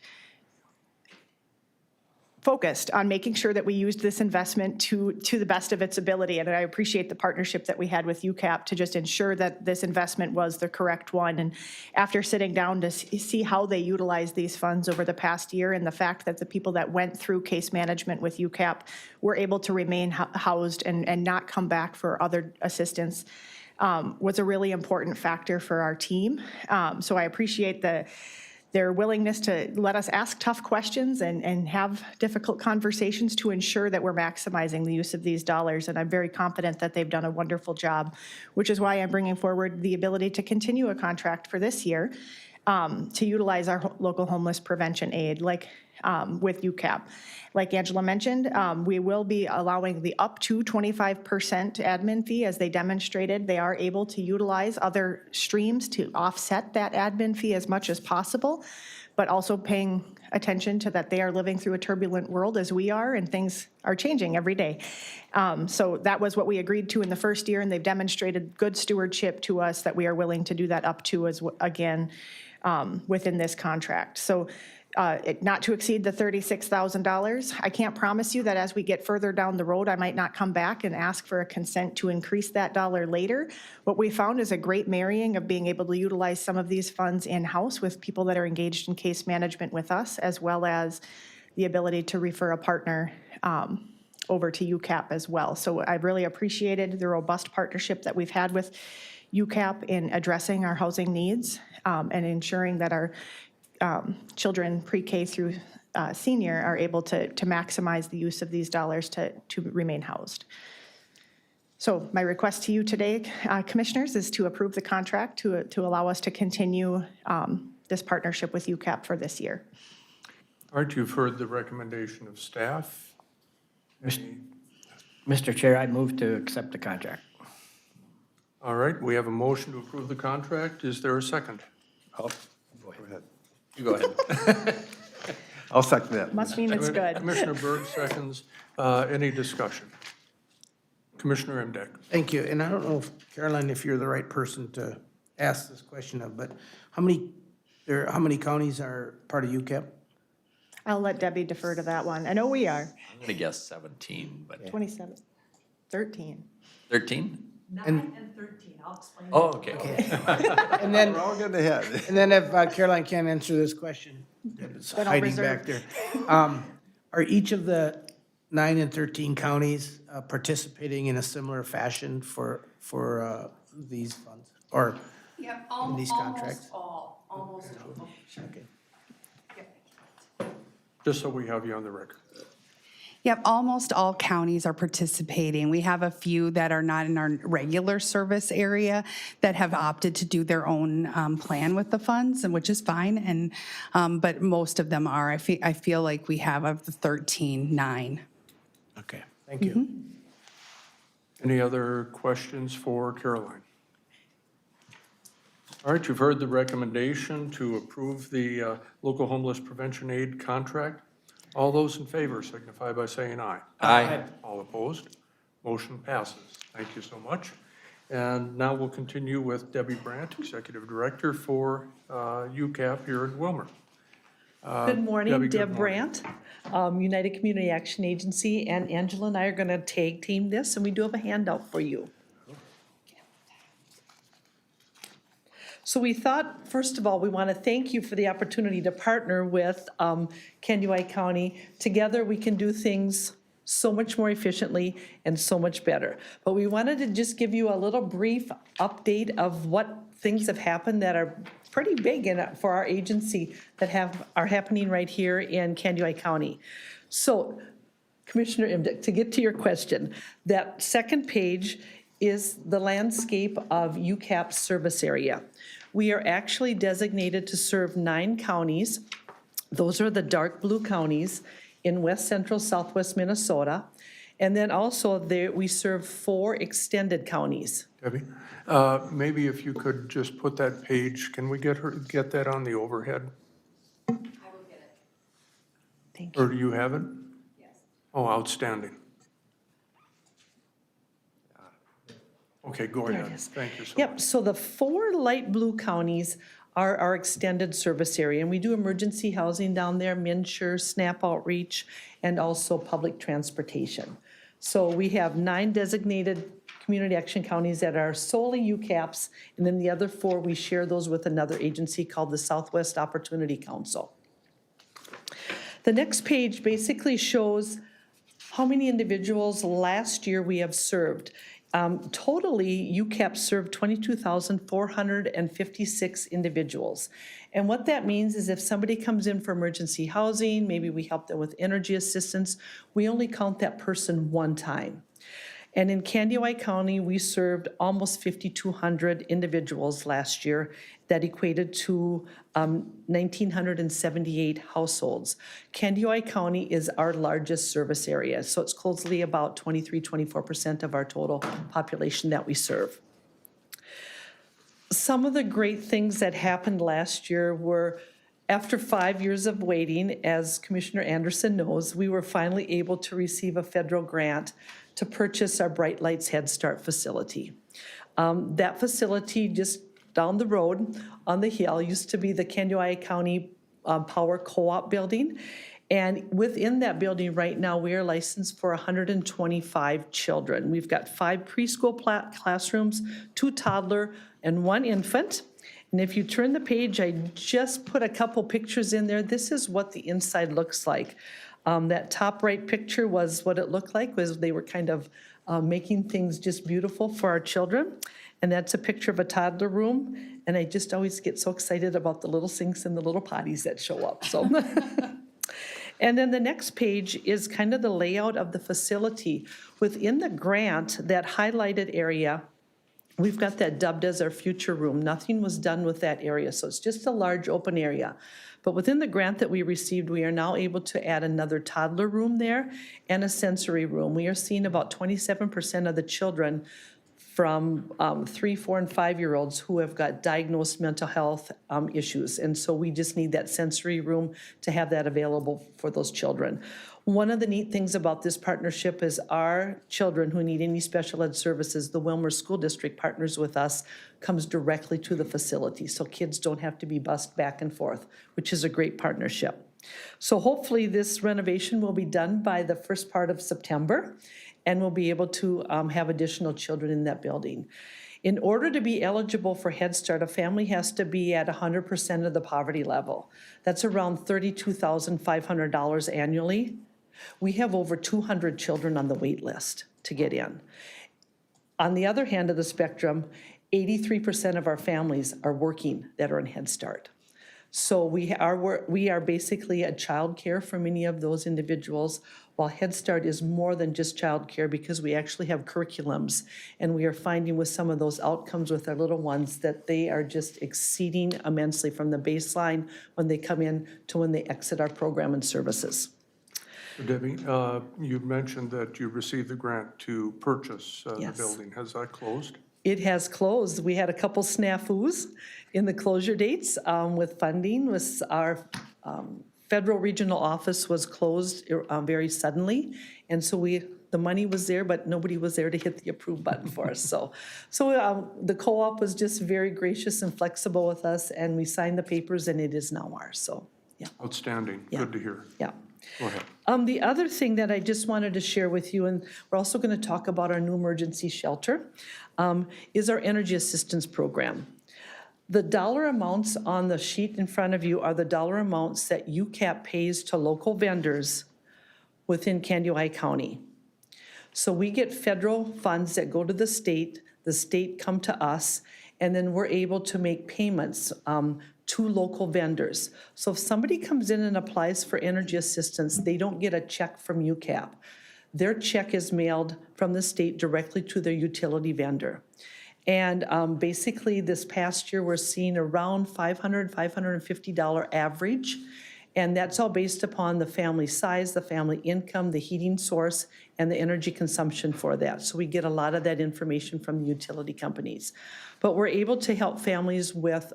focused on making sure that we used this investment to the best of its ability. And I appreciate the partnership that we had with UCAP to just ensure that this investment was the correct one. And after sitting down to see how they utilized these funds over the past year and the fact that the people that went through case management with UCAP were able to remain housed and not come back for other assistance was a really important factor for our team. So I appreciate their willingness to let us ask tough questions and have difficult conversations to ensure that we're maximizing the use of these dollars. And I'm very confident that they've done a wonderful job, which is why I'm bringing forward the ability to continue a contract for this year to utilize our local homeless prevention aid, like with UCAP. Like Angela mentioned, we will be allowing the up to 25% admin fee. As they demonstrated, they are able to utilize other streams to offset that admin fee as much as possible, but also paying attention to that they are living through a turbulent world as we are, and things are changing every day. So that was what we agreed to in the first year, and they've demonstrated good stewardship to us that we are willing to do that up to again within this contract. So not to exceed the $36,000. I can't promise you that as we get further down the road, I might not come back and ask for a consent to increase that dollar later. What we found is a great marrying of being able to utilize some of these funds in-house with people that are engaged in case management with us, as well as the ability to refer a partner over to UCAP as well. So I've really appreciated the robust partnership that we've had with UCAP in addressing our housing needs and ensuring that our children pre-K through senior are able to maximize the use of these dollars to remain housed. So my request to you today, commissioners, is to approve the contract to allow us to continue this partnership with UCAP for this year. All right, you've heard the recommendation of staff. Mr. Chair, I move to accept the contract. All right, we have a motion to approve the contract. Is there a second? Go ahead. You go ahead. I'll second that. Must mean it's good. Commissioner Berg seconds. Any discussion? Commissioner Emdek. Thank you. And I don't know, Caroline, if you're the right person to ask this question of, but how many counties are part of UCAP? I'll let Debbie defer to that one. I know we are. I'm gonna guess 17, but 27, 13. 13? 9 and 13, I'll explain. Oh, okay. And then, We're all getting ahead. and then if Caroline can't answer this question, it's Then I'll hiding reserve. back there. Are each of the 9 and 13 counties participating in a similar fashion for these funds? Or, Yep, in these contracts? almost all. okay. Just so we have you on the record. Yep, almost all counties are participating. We have a few that are not in our regular service area that have opted to do their own plan with the funds, and which is fine. And but most of them are. I feel like we have of the 13, 9. Okay, thank you. Any other questions for Caroline? All right, you've heard the recommendation to approve the local homeless prevention aid contract. All those in favor signify by saying aye. Aye. All opposed? Motion passes. Thank you so much. And now we'll continue with Debbie Brandt, Executive Director for UCAP here in Wilmer. Good morning, Debbie, good Deb morning. Brandt, United Community Action Agency, and Angela and I are going to tag team this, and we do have a handout for you. So we thought, first of all, we want to thank you for the opportunity to partner with Candioi County. Together, we can do things so much more efficiently and so much better. But we wanted to just give you a little brief update of what things have happened that are pretty big for our agency that are happening right here in Candioi County. So, Commissioner Imdick, to get to your question, that second page is the landscape of UCAP's service area. We are actually designated to serve 9 counties. Those are the dark blue counties in west central southwest Minnesota. And then also there, we serve 4 extended counties. Debbie, maybe if you could just put that page, can we get that on the overhead? Thank you. Or do you have it? Yes. Oh, outstanding. Okay, go ahead. Thank you so much. Yep, so the 4 light blue counties are our extended service area, and we do emergency housing down there, MNsure, SNAP outreach, and also public transportation. So we have 9 designated community action counties that are solely UCAPs, and then the other 4, we share those with another agency called the Southwest Opportunity Council. The next page basically shows how many individuals last year we have served. Totally, UCAP served 22,456 individuals. And what that means is if somebody comes in for emergency housing, maybe we help them with energy assistance, we only count that person one time. And in Candioi County, we served almost 5,200 individuals last year. That equated to 1,978 households. Candioi County is our largest service area, so it's closely about 23-24% of our total population that we serve. Some of the great things that happened last year were, after 5 years of waiting, as Commissioner Anderson knows, we were finally able to receive a federal grant to purchase our Bright Lights Head Start facility. That facility just down the road on the hill used to be the Candioi County Power Co-op building. And within that building right now, we are licensed for 125 children. We've got 5 preschool classrooms, 2 toddler, and 1 infant. And if you turn the page, I just put a couple pictures in there. This is what the inside looks like. That top right picture was what it looked like, was they were kind of making things just beautiful for our children. And that's a picture of a toddler room. And I just always get so excited about the little sinks and the little potties that show up, so. And then the next page is kind of the layout of the facility. Within the grant, that highlighted area, we've got that dubbed as our future room. Nothing was done with that area, so it's just a large open area. But within the grant that we received, we are now able to add another toddler room there and a sensory room. We are seeing about 27% of the children from 3, 4, and 5-year-olds who have got diagnosed mental health issues. And so we just need that sensory room to have that available for those children. One of the neat things about this partnership is our children who need any special ed services, the Wilmer School District partners with us, comes directly to the facility. So kids don't have to be bused back and forth, which is a great partnership. So hopefully this renovation will be done by the first part of September, and we'll be able to have additional children in that building. In order to be eligible for Head Start, a family has to be at 100% of the poverty level. That's around $32,500 annually. We have over 200 children on the wait list to get in. On the other hand of the spectrum, 83% of our families are working that are in Head Start. So we are basically a child care for many of those individuals, while Head Start is more than just child care because we actually have curriculums, and we are finding with some of those outcomes with our little ones that they are just exceeding immensely from the baseline when they come in to when they exit our program and services. Debbie, you mentioned that you received the grant to purchase the Yes. building. Has that closed? It has closed. We had a couple snafus in the closure dates with funding. With our federal regional office was closed very suddenly, and so we the money was there, but nobody was there to hit the approve button for us. So the co-op was just very gracious and flexible with us, and we signed the papers, and it is now ours, so, yeah, Outstanding. Yeah. Good to hear. yeah. Go ahead. The other thing that I just wanted to share with you, and we're also going to talk about our new emergency shelter, is our energy assistance program. The dollar amounts on the sheet in front of you are the dollar amounts that UCAP pays to local vendors within Candiota County. So we get federal funds that go to the state come to us, and then we're able to make payments to local vendors. So if somebody comes in and applies for energy assistance, they don't get a check from UCAP. Their check is mailed from the state directly to their utility vendor. And basically, this past year, we're seeing around $500, $550 average. And that's all based upon the family size, the family income, the heating source, and the energy consumption for that. So we get a lot of that information from the utility companies. But we're able to help families with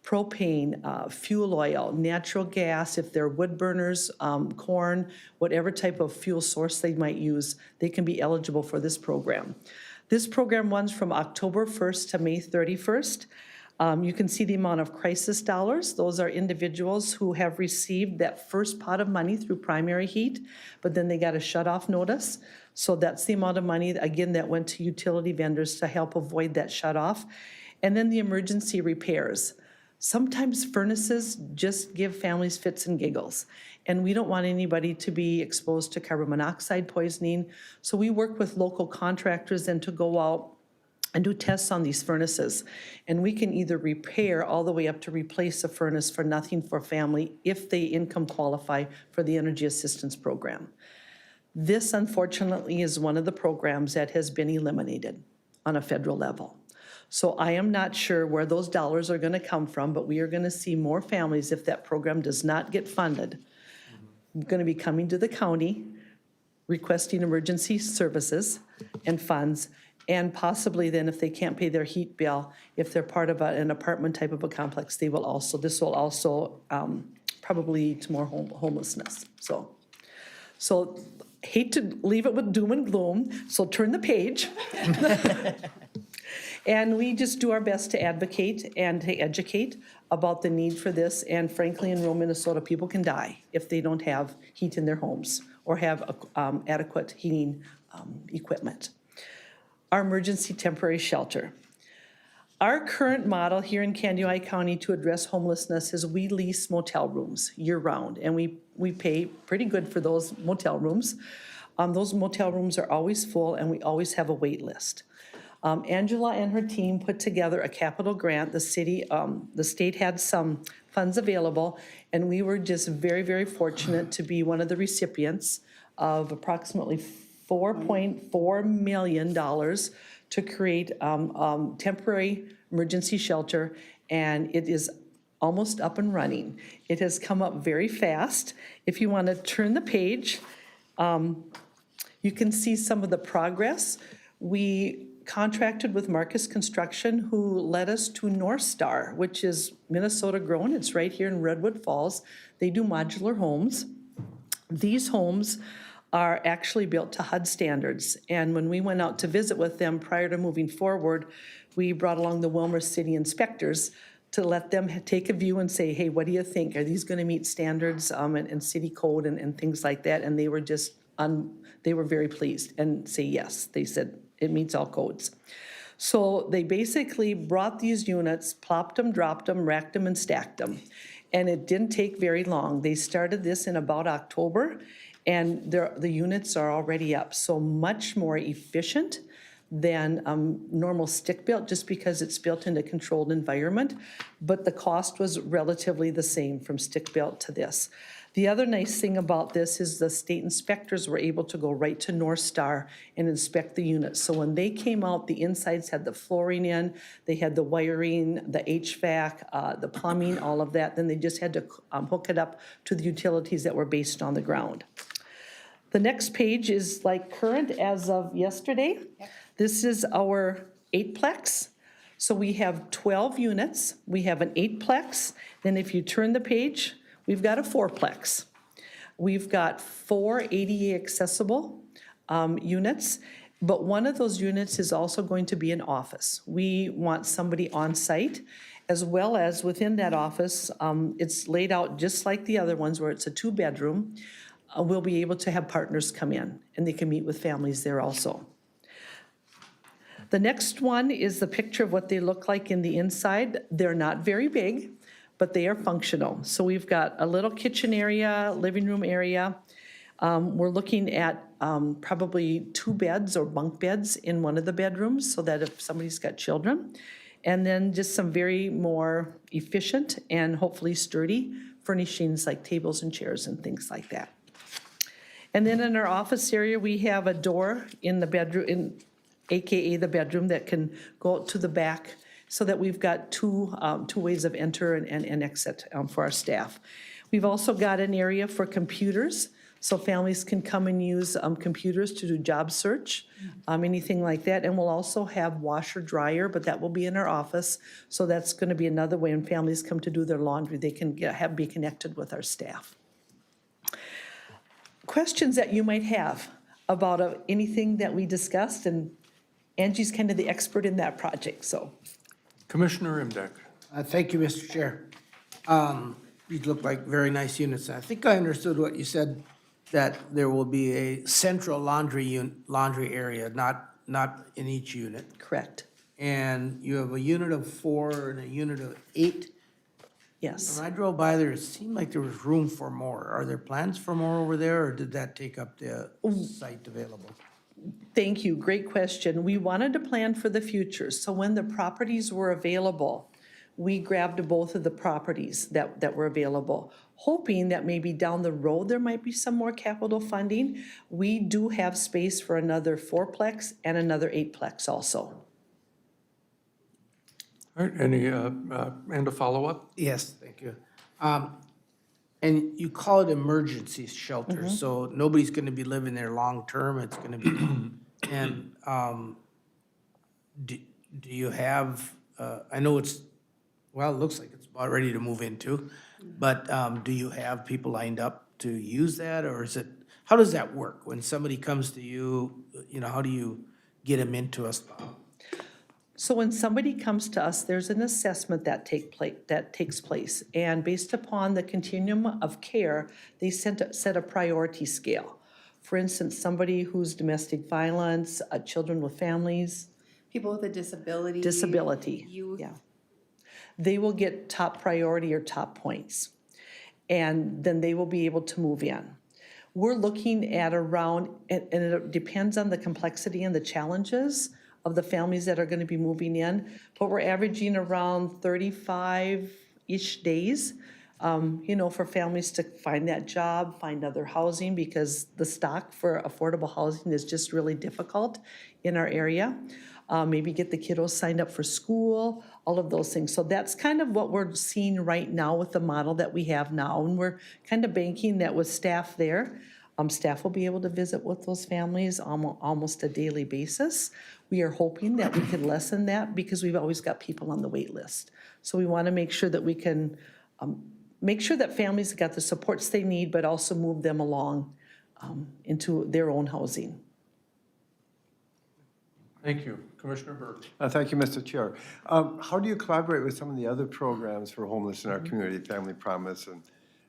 propane, fuel oil, natural gas, if they're wood burners, corn, whatever type of fuel source they might use, they can be eligible for this program. This program runs from October 1st to May 31st. You can see the amount of crisis dollars. Those are individuals who have received that first pot of money through primary heat, but then they got a shut-off notice. So that's the amount of money, again, that went to utility vendors to help avoid that shut-off. And then the emergency repairs. Sometimes furnaces just give families fits and giggles, and we don't want anybody to be exposed to carbon monoxide poisoning. So we work with local contractors and to go out and do tests on these furnaces. And we can either repair all the way up to replace a furnace for nothing for family if they income qualify for the energy assistance program. This, unfortunately, is one of the programs that has been eliminated on a federal level. So I am not sure where those dollars are going to come from, but we are going to see more families, if that program does not get funded, going to be coming to the county, requesting emergency services and funds, and possibly then if they can't pay their heat bill, if they're part of an apartment type of a complex, this will also probably lead to more homelessness. So hate to leave it with doom and gloom, so turn the page. And we just do our best to advocate and to educate about the need for this. And frankly, in rural Minnesota, people can die if they don't have heat in their homes or have adequate heating equipment. Our emergency temporary shelter. Our current model here in Candiota County to address homelessness is we lease motel rooms year-round, and we pay pretty good for those motel rooms. Those motel rooms are always full, and we always have a wait list. Angela and her team put together a capital grant. The state had some funds available, and we were just very, very fortunate to be one of the recipients of approximately $4.4 million to create temporary emergency shelter, and it is almost up and running. It has come up very fast. If you want to turn the page, you can see some of the progress. We contracted with Marcus Construction, who led us to North Star, which is Minnesota grown. It's right here in Redwood Falls. They do modular homes. These homes are actually built to HUD standards. And when we went out to visit with them prior to moving forward, we brought along the Wilmer City inspectors to let them take a view and say, hey, what do you think? Are these going to meet standards and city code and things like that? And they were just, they were very pleased and say yes. They said it meets all codes. So they basically brought these units, plopped them, dropped them, racked them, and stacked them. And it didn't take very long. They started this in about October, and the units are already up. So much more efficient than normal stick-built, just because it's built in a controlled environment. But the cost was relatively the same from stick-built to this. The other nice thing about this is the state inspectors were able to go right to North Star and inspect the units. So when they came out, the insides had the flooring in, they had the wiring, the HVAC, the plumbing, all of that. Then they just had to hook it up to the utilities that were based on the ground. The next page is like current as of yesterday. Yep. This is our 8-plex. So we have 12 units. We have an 8-plex. Then if you turn the page, we've got a 4-plex. We've got 4 ADA accessible units, but one of those units is also going to be an office. We want somebody on site, as well as within that office, it's laid out just like the other ones where it's a 2-bedroom. We'll be able to have partners come in and they can meet with families there also. The next one is the picture of what they look like in the inside. They're not very big, but they are functional. So we've got a little kitchen area, living room area. We're looking at probably 2 beds or bunk beds in one of the bedrooms so that if somebody's got children. And then just some very more efficient and hopefully sturdy furnishings like tables and chairs and things like that. And then in our office area, we have a door in the bedroom, AKA the bedroom, that can go out to the back so that we've got two ways of enter and exit for our staff. We've also got an area for computers, so families can come and use computers to do job search, anything like that. And we'll also have washer dryer, but that will be in our office. So that's going to be another way when families come to do their laundry, they can be connected with our staff. Questions that you might have about anything that we discussed, and Angie's kind of the expert in that project, so. Commissioner Imdak. Thank you, Mr. Chair. These look like very nice units. I think I understood what you said, that there will be a central laundry area, not in each unit. Correct. And you have a unit of 4 and a unit of 8. Yes. When I drove by there, it seemed like there was room for more. Are there plans for more over there, or did that take up the site available? Thank you, great question. We wanted to plan for the future, so when the properties were available, we grabbed both of the properties that were available, hoping that maybe down the road there might be some more capital funding. We do have space for another 4-plex and another 8-plex also. All right, any, and a follow-up? Yes, thank you. And you call it emergency shelter, so nobody's gonna be living there long-term, it's gonna be, and, do you have, I know it's, well, it looks like it's about ready to move into, but, do you have people lined up to use that, or is it, how does that work? When somebody comes to you, you know, how do you get them into a spot? So when somebody comes to us, there's an assessment that takes place. And based upon the continuum of care, they set a priority scale. For instance, somebody who's domestic violence, children with families. People with a disability. Disability, Youth. yeah. They will get top priority or top points. And then they will be able to move in. We're looking at around, and it depends on the complexity and the challenges of the families that are going to be moving in, but we're averaging around 35-ish days, for families to find that job, find other housing, because the stock for affordable housing is just really difficult in our area. Maybe get the kiddos signed up for school, all of those things. So that's kind of what we're seeing right now with the model that we have now, and we're kind of banking that with staff there. Staff will be able to visit with those families almost a daily basis. We are hoping that we can lessen that because we've always got people on the wait list. So we want to make sure that we can make sure that families got the supports they need, but also move them along into their own housing. Thank you. Commissioner Burke. Thank you, Mr. Chair. How do you collaborate with some of the other programs for homeless in our community, Family Promise? And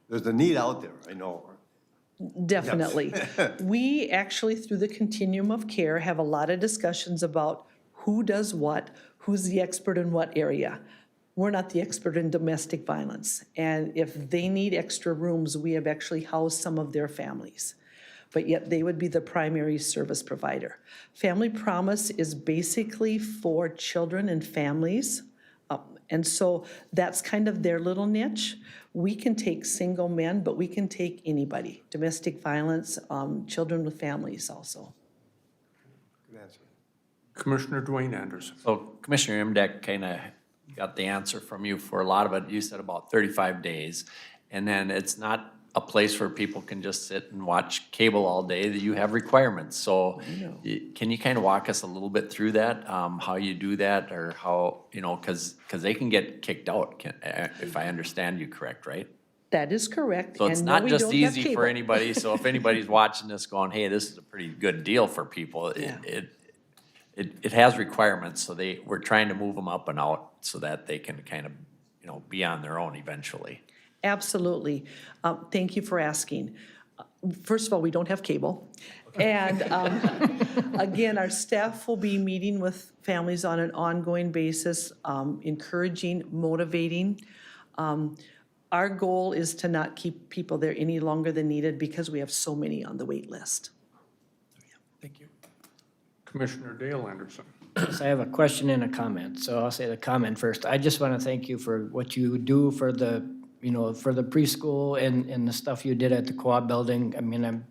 there's a need out there, I know. Definitely. We actually, through the continuum of care, have a lot of discussions about who does what, who's the expert in what area. We're not the expert in domestic violence. And if they need extra rooms, we have actually housed some of their families. But yet they would be the primary service provider. Family Promise is basically for children and families. And so that's kind of their little niche. We can take single men, but we can take anybody. Domestic violence, children with families also. Good answer. Commissioner Dwayne Anderson. So Commissioner Imdak kind of got the answer from you for a lot of it. You said about 35 days. And then it's not a place where people can just sit and watch cable all day, that you have requirements. So can you kind of walk us a little bit through that, how you do that, or how, because they can get kicked out, if I understand you correct, right? That is correct. So it's and no, not we just don't have easy for cable. anybody, so if anybody's watching this going, hey, this is a pretty good deal for people, it has requirements, so we're trying to move them up and out so that they can kind of, be on their own eventually. Absolutely. Thank you for asking. First of all, we don't have cable. And again, our staff will be meeting with families on an ongoing basis, encouraging, motivating. Our goal is to not keep people there any longer than needed because we have so many on the wait list. Thank you. Commissioner Dale Anderson. So I have a question and a comment, so I'll say the comment first. I just want to thank you for what you do for the, for the preschool and the stuff you did at the co-op building. I mean,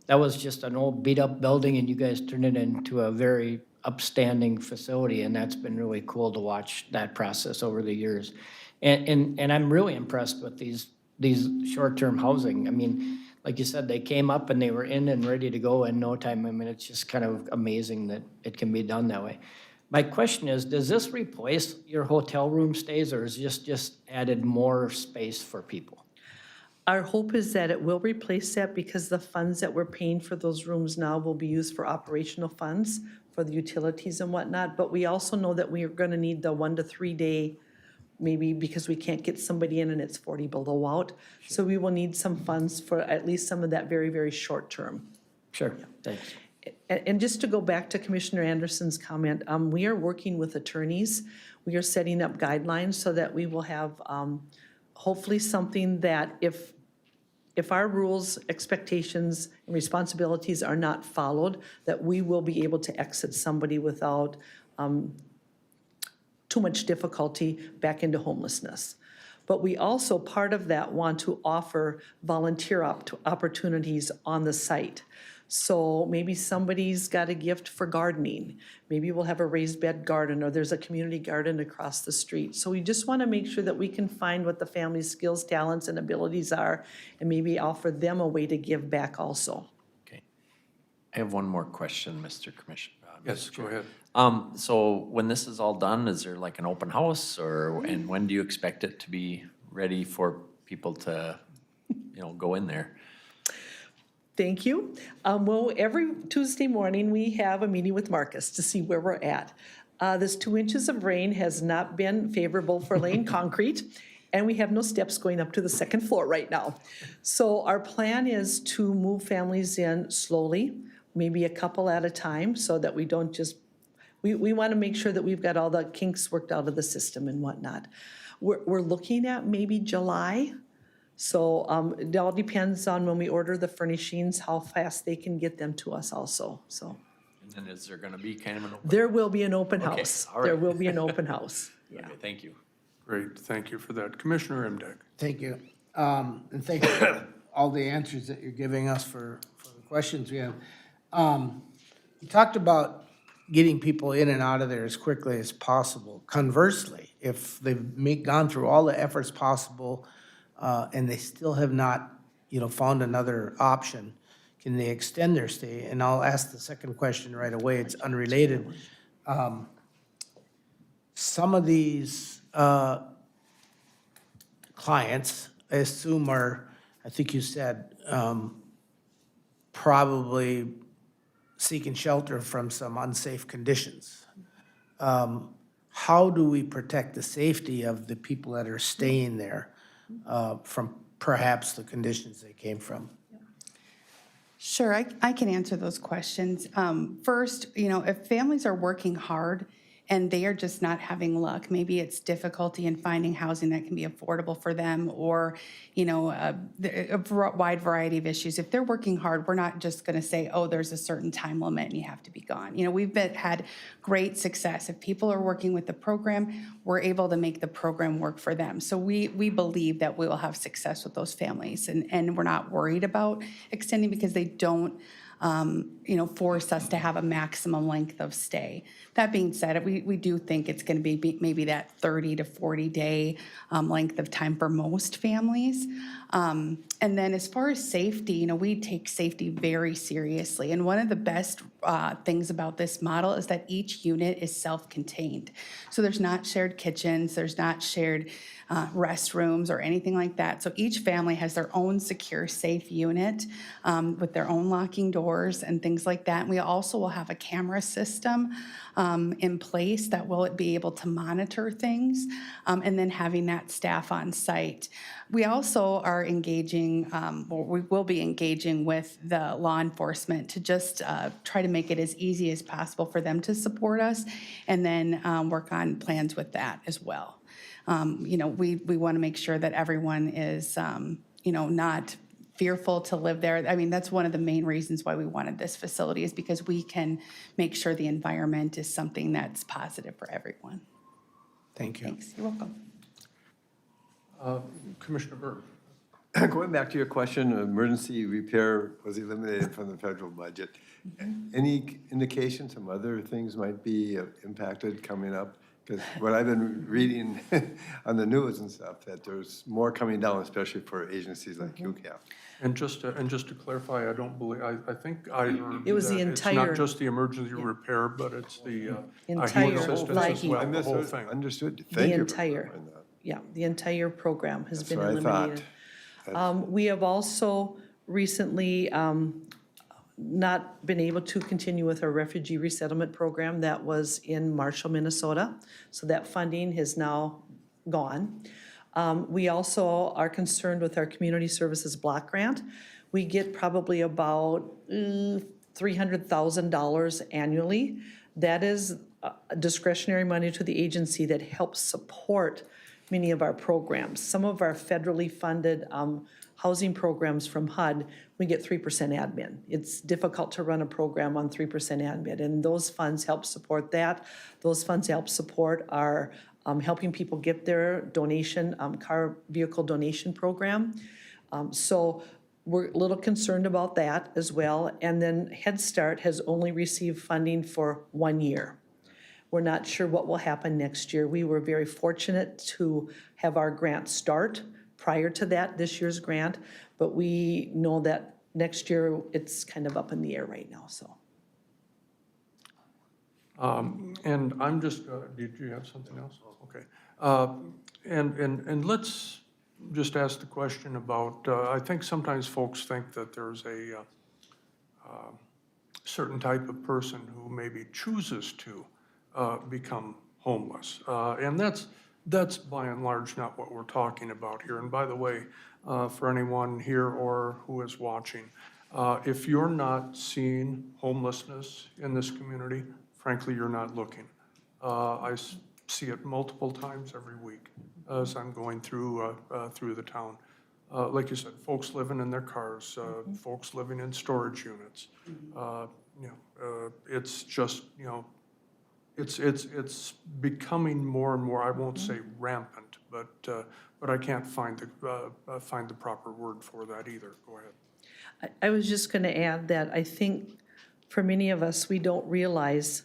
that was just an old beat-up building, and you guys turned it into a very upstanding facility, and that's been really cool to watch that process over the years. And I'm really impressed with these short-term housing. I mean, like you said, they came up and they were in and ready to go in no time. I mean, it's just kind of amazing that it can be done that way. My question is, does this replace your hotel room stays, or is this just added more space for people? Our hope is that it will replace that because the funds that we're paying for those rooms now will be used for operational funds for the utilities and whatnot. But we also know that we are going to need the 1 to 3 day, maybe because we can't get somebody in and it's 40 below out. So we will need some funds for at least some of that very, very short term. Sure, thanks. And just to go back to Commissioner Anderson's comment, we are working with attorneys. We are setting up guidelines so that we will have hopefully something that if our rules, expectations, and responsibilities are not followed, that we will be able to exit somebody without too much difficulty back into homelessness. But we also, part of that, want to offer volunteer opportunities on the site. So maybe somebody's got a gift for gardening. Maybe we'll have a raised bed garden, or there's a community garden across the street. So we just want to make sure that we can find what the family's skills, talents, and abilities are, and maybe offer them a way to give back also. Okay. I have one more question, Mr. Commissioner. Yes, go ahead. So when this is all done, is there like an open house, and when do you expect it to be ready for people to, go in there? Thank you. Well, every Tuesday morning, we have a meeting with Marcus to see where we're at. This 2 inches of rain has not been favorable for laying concrete, and we have no steps going up to the second floor right now. So our plan is to move families in slowly, maybe a couple at a time, so that we don't just, we want to make sure that we've got all the kinks worked out of the system and whatnot. We're looking at maybe July. So it all depends on when we order the furnishings, how fast they can get them to us also, so. And then is there gonna be kind of an open? There will be an open Okay, house. all There right. will be an open house, yeah. Okay, thank you. Great, thank you for that. Commissioner Imdag. Thank you. And thank you for all the answers that you're giving us for the questions we have. You talked about getting people in and out of there as quickly as possible. Conversely, if they've gone through all the efforts possible and they still have not, found another option, can they extend their stay? And I'll ask the second question right away. It's unrelated. Some of these clients, I assume are, I think you said, probably seeking shelter from some unsafe conditions. How do we protect the safety of the people that are staying there from perhaps the conditions they came from? Sure, I can answer those questions. First, if families are working hard and they are just not having luck, maybe it's difficulty in finding housing that can be affordable for them, or, a wide variety of issues. If they're working hard, we're not just gonna say, oh, there's a certain time limit and you have to be gone. We've had great success. If people are working with the program, we're able to make the program work for them. So we believe that we will have success with those families, and we're not worried about extending because they don't force us to have a maximum length of stay. That being said, we do think it's going to be maybe that 30 to 40 day length of time for most families. And then as far as safety, we take safety very seriously. And one of the best things about this model is that each unit is self-contained. So there's not shared kitchens, there's not shared restrooms or anything like that. So each family has their own secure, safe unit with their own locking doors and things like that. And we also will have a camera system in place that will be able to monitor things, and then having that staff on site. We also are engaging, or we will be engaging with the law enforcement to just try to make it as easy as possible for them to support us, and then work on plans with that as well. You know, we want to make sure that everyone is, you know, not fearful to live there. I mean, that's one of the main reasons why we wanted this facility, is because we can make sure the environment is something that's positive for everyone. Thank you. Thanks, you're welcome. Commissioner Berg. Going back to your question, emergency repair was eliminated from the federal budget. Any indication some other things might be impacted coming up? Because what I've been reading on the news and stuff, that there's more coming down, especially for agencies like UCAP. And just to clarify, I don't believe, I think I heard It was the that it's entire- not just the emergency repair, but it's the Entire heat assistance as lighting. well, I the whole misunderstood. thing. Understood. The Thank you for entire, clarifying that. yeah, the entire program has That's been what I eliminated. thought. We have also recently not been able to continue with our refugee resettlement program that was in Marshall, Minnesota. So that funding has now gone. We also are concerned with our community services block grant. We get probably about $300,000 annually. That is discretionary money to the agency that helps support many of our programs. Some of our federally funded housing programs from HUD, we get 3% admin. It's difficult to run a program on 3% admin, and those funds help support that. Those funds help support our helping people get their donation, car vehicle donation program. So we're a little concerned about that as well. And then Head Start has only received funding for 1 year. We're not sure what will happen next year. We were very fortunate to have our grant start prior to that, this year's grant, but we know that next year it's kind of up in the air right now, so. And I'm just, did you have something else? Okay. And let's just ask the question about, I think sometimes folks think that there's a certain type of person who maybe chooses to become homeless. And that's by and large not what we're talking about here. And by the way, for anyone here or who is watching, if you're not seeing homelessness in this community, frankly, you're not looking. I see it multiple times every week as I'm going through the town. Like you said, folks living in their cars, folks living in storage units. It's just, it's becoming more and more, I won't say rampant, but I can't find the proper word for that either. Go ahead. I was just going to add that I think for many of us, we don't realize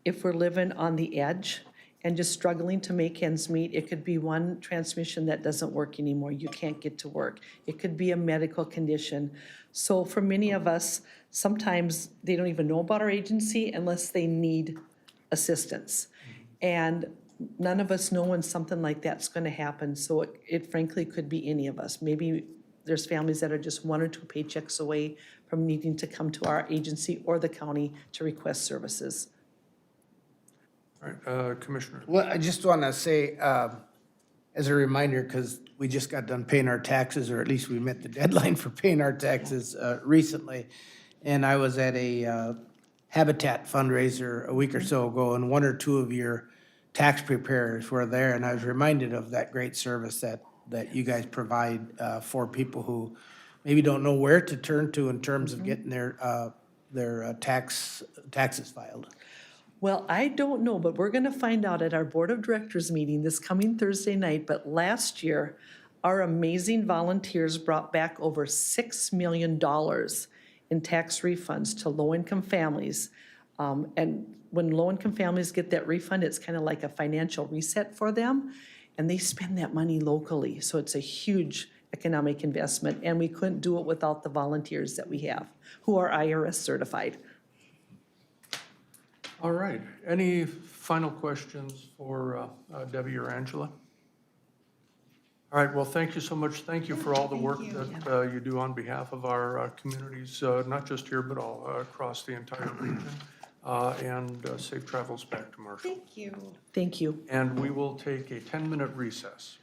if we're living on the edge and just struggling to make ends meet. It could be one transmission that doesn't work anymore. You can't get to work. It could be a medical condition. So for many of us, sometimes they don't even know about our agency unless they need assistance. And none of us know when something like that's going to happen. So it frankly could be any of us. Maybe there's families that are just 1 or 2 paychecks away from needing to come to our agency or the county to request services. All right, Commissioner. Well, I just want to say, as a reminder, because we just got done paying our taxes, or at least we met the deadline for paying our taxes recently. And I was at a Habitat fundraiser a week or so ago, and 1 or 2 of your tax preparers were there, and I was reminded of that great service that you guys provide for people who maybe don't know where to turn to in terms of getting their taxes filed. Well, I don't know, but we're going to find out at our Board of Directors meeting this coming Thursday night. But last year, our amazing volunteers brought back over $6 million in tax refunds to low-income families. And when low-income families get that refund, it's kind of like a financial reset for them, and they spend that money locally. So it's a huge economic investment, and we couldn't do it without the volunteers that we have, who are IRS certified. All right. Any final questions for Debbie or Angela? All right, well, thank you so much. Thank you for all the work that you do on behalf of our communities, not just here, but all across the entire region. And safe travels back to Marshall. Thank you. Thank you. And we will take a 10-minute recess.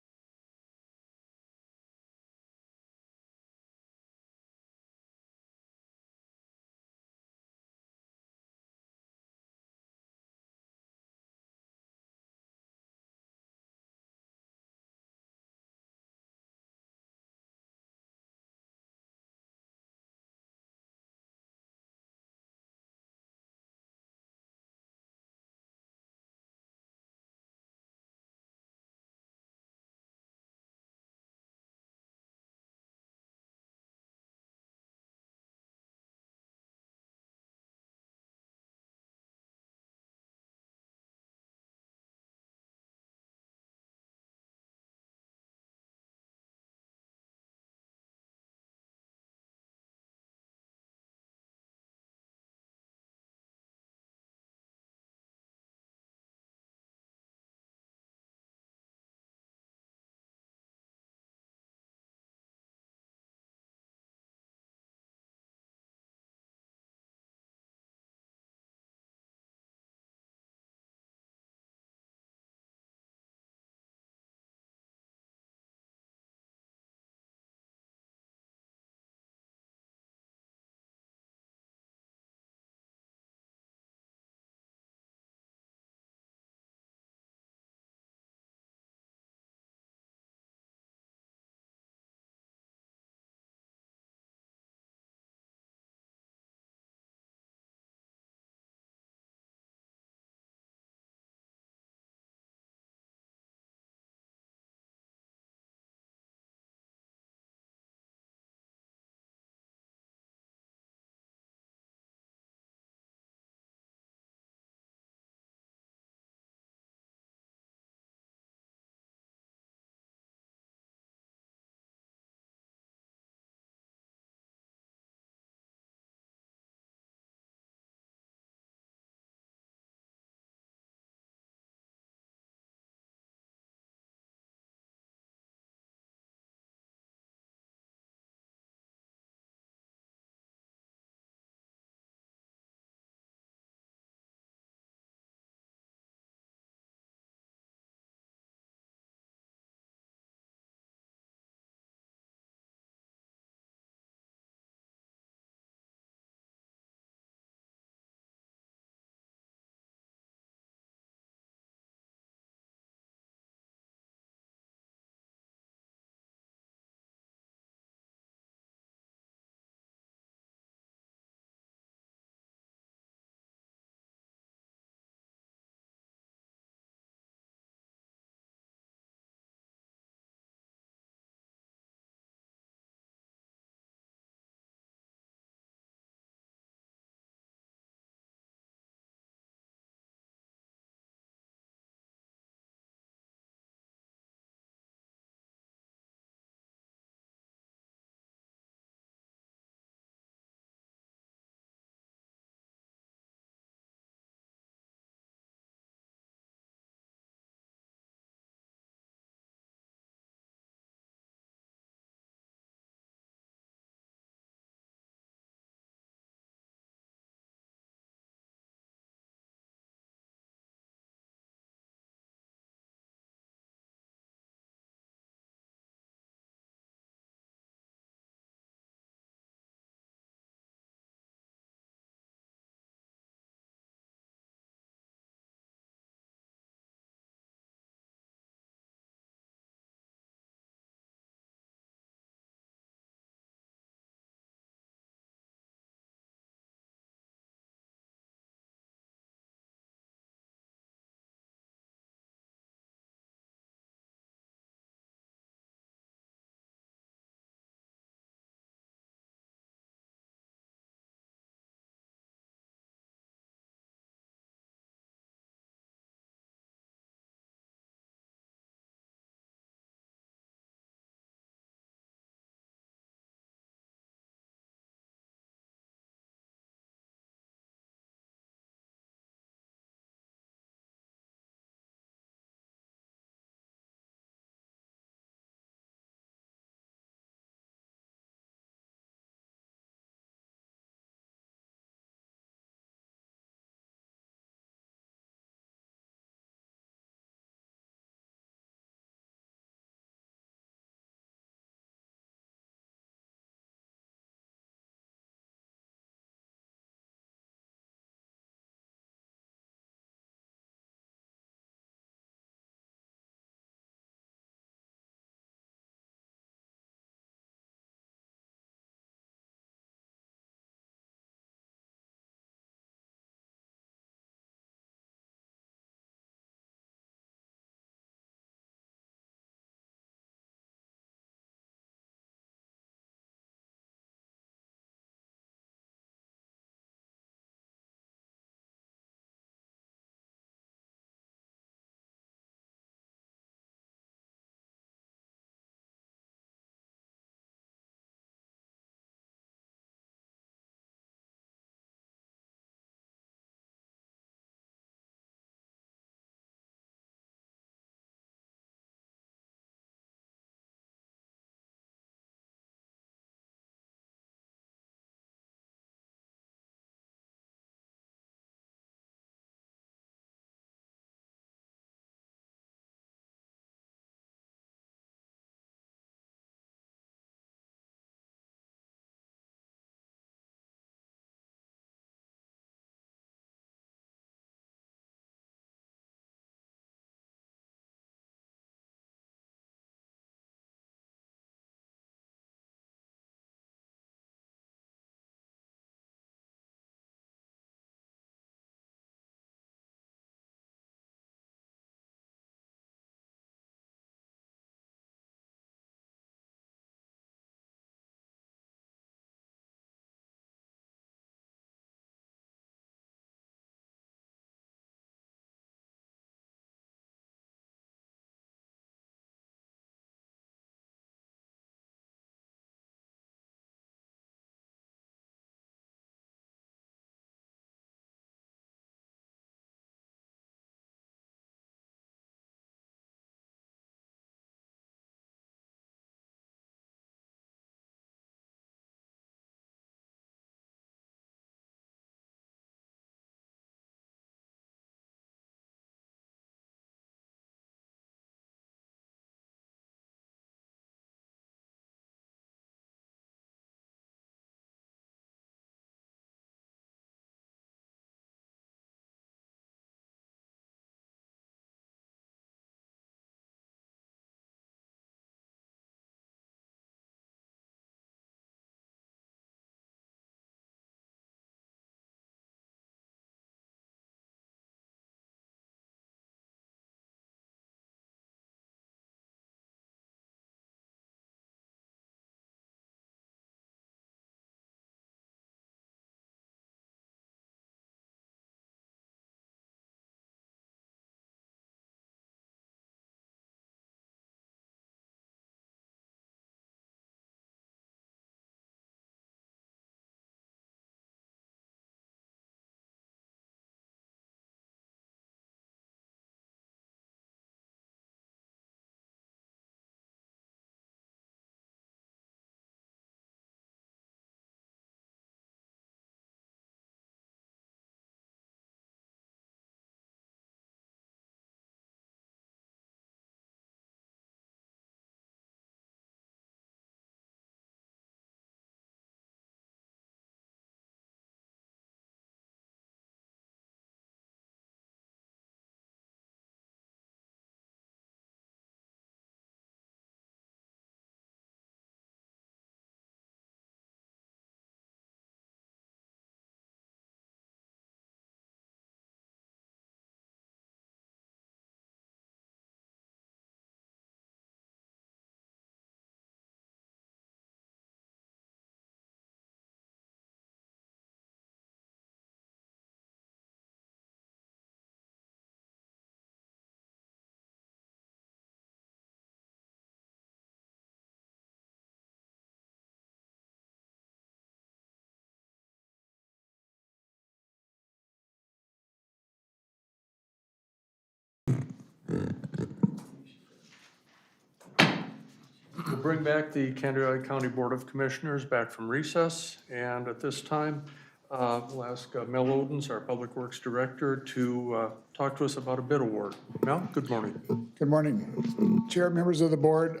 We'll bring back the Candido County Board of Commissioners back from recess, and at this time, we'll ask Mel Odens, our Public Works Director, to talk to us about a bid award. Mel, good morning. Good morning, Chair, members of the board.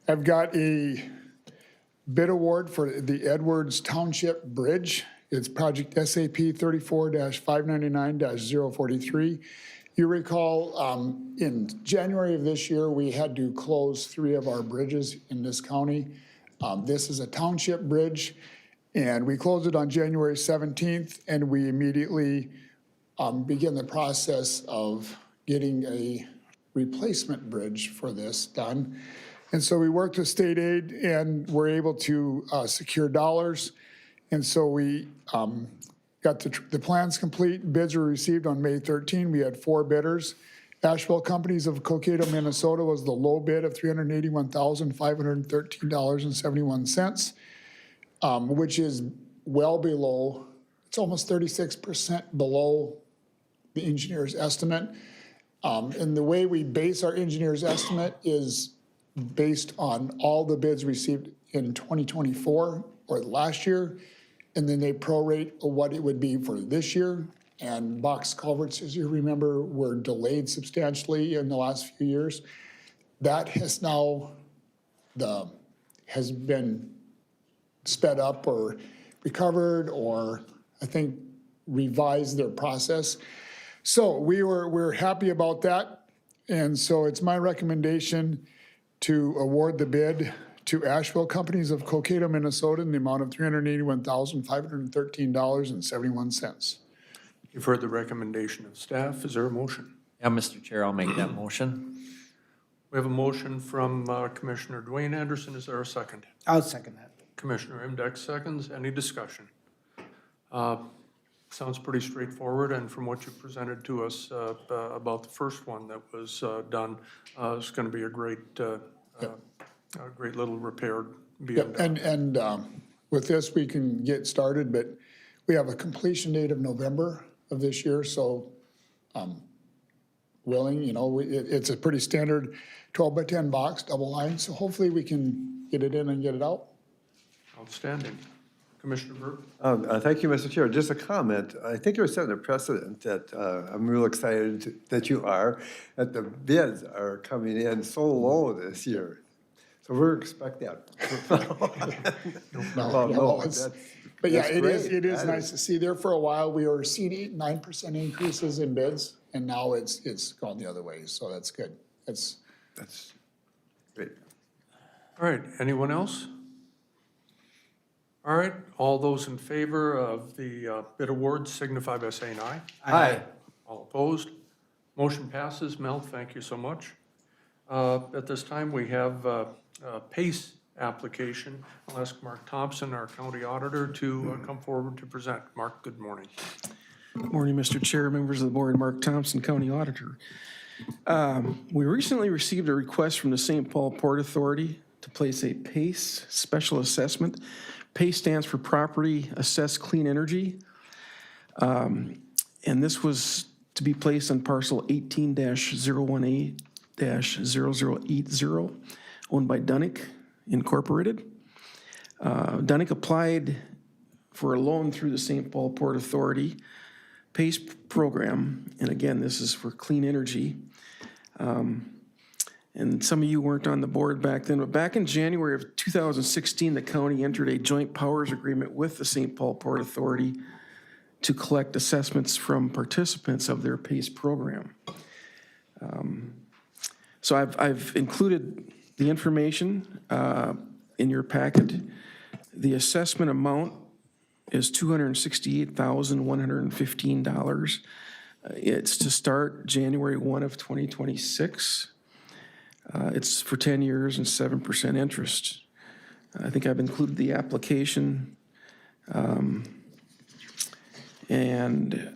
I've got a bid award for the Edwards Township Bridge. It's project SAP 34-599-043. You recall, in January of this year, we had to close 3 of our bridges in this county. This is a township bridge, and we closed it on January 17th, and we immediately began the process of getting a replacement bridge for this done. And so we worked with state aid and were able to secure dollars. And so we got the plans complete. Bids were received on May 13. We had 4 bidders. Asheville Companies of Cokato, Minnesota was the low bid of $381,513.71, which is well below, it's almost 36% below the engineer's estimate. And the way we base our engineer's estimate is based on all the bids received in 2024 or last year, and then they prorate what it would be for this year. And box culverts, as you remember, were delayed substantially in the last few years. That has now has been sped up or recovered, or I think revised their process. So we're happy about that. And so it's my recommendation to award the bid to Asheville Companies of Cokato, Minnesota in the amount of $381,513.71. You've heard the recommendation of staff. Is there a motion? Yeah, Mr. Chair, I'll make that motion. We have a motion from Commissioner Dwayne Anderson. Is there a second? I'll second that. Commissioner Imdex seconds. Any discussion? Sounds pretty straightforward, and from what you presented to us about the first one that was done, it's going to be a great little repair being done. And with this, we can get started, but we have a completion date of November of this year, so willing, it's a pretty standard 12 by 10 box, double line, so hopefully we can get it in and get it out. Outstanding. Commissioner Burke? Thank you, Mr. Chair. Just a comment. I think you're setting a precedent that I'm real excited that you are, that the bids are coming in so low this year. So we're expect that. But yeah, that's it is great. nice to see. There for a while, we were seeing 8-9% increases in bids, and now it's gone the other way, so that's good. That's great. All right, anyone else? All right, all those in favor of the bid award signify by saying aye. Aye. All opposed? Motion passes. Mel, thank you so much. At this time, we have a PACE application. I'll ask Mark Thompson, our county auditor, to come forward to present. Mark, good morning. Good morning, Mr. Chair, members of the board, Mark Thompson, County Auditor. We recently received a request from the St. Paul Port Authority to place a PACE special assessment. PACE stands for Property Assessed Clean Energy. And this was to be placed on parcel 18-018-0080, owned by Dunnick Incorporated. Dunnick applied for a loan through the St. Paul Port Authority PACE program, and again, this is for clean energy. And some of you weren't on the board back then, but back in January of 2016, the county entered a joint powers agreement with the St. Paul Port Authority to collect assessments from participants of their PACE program. So I've included the information in your packet. The assessment amount is $268,115. It's to start January 1 of 2026. It's for 10 years and 7% interest. I think I've included the application and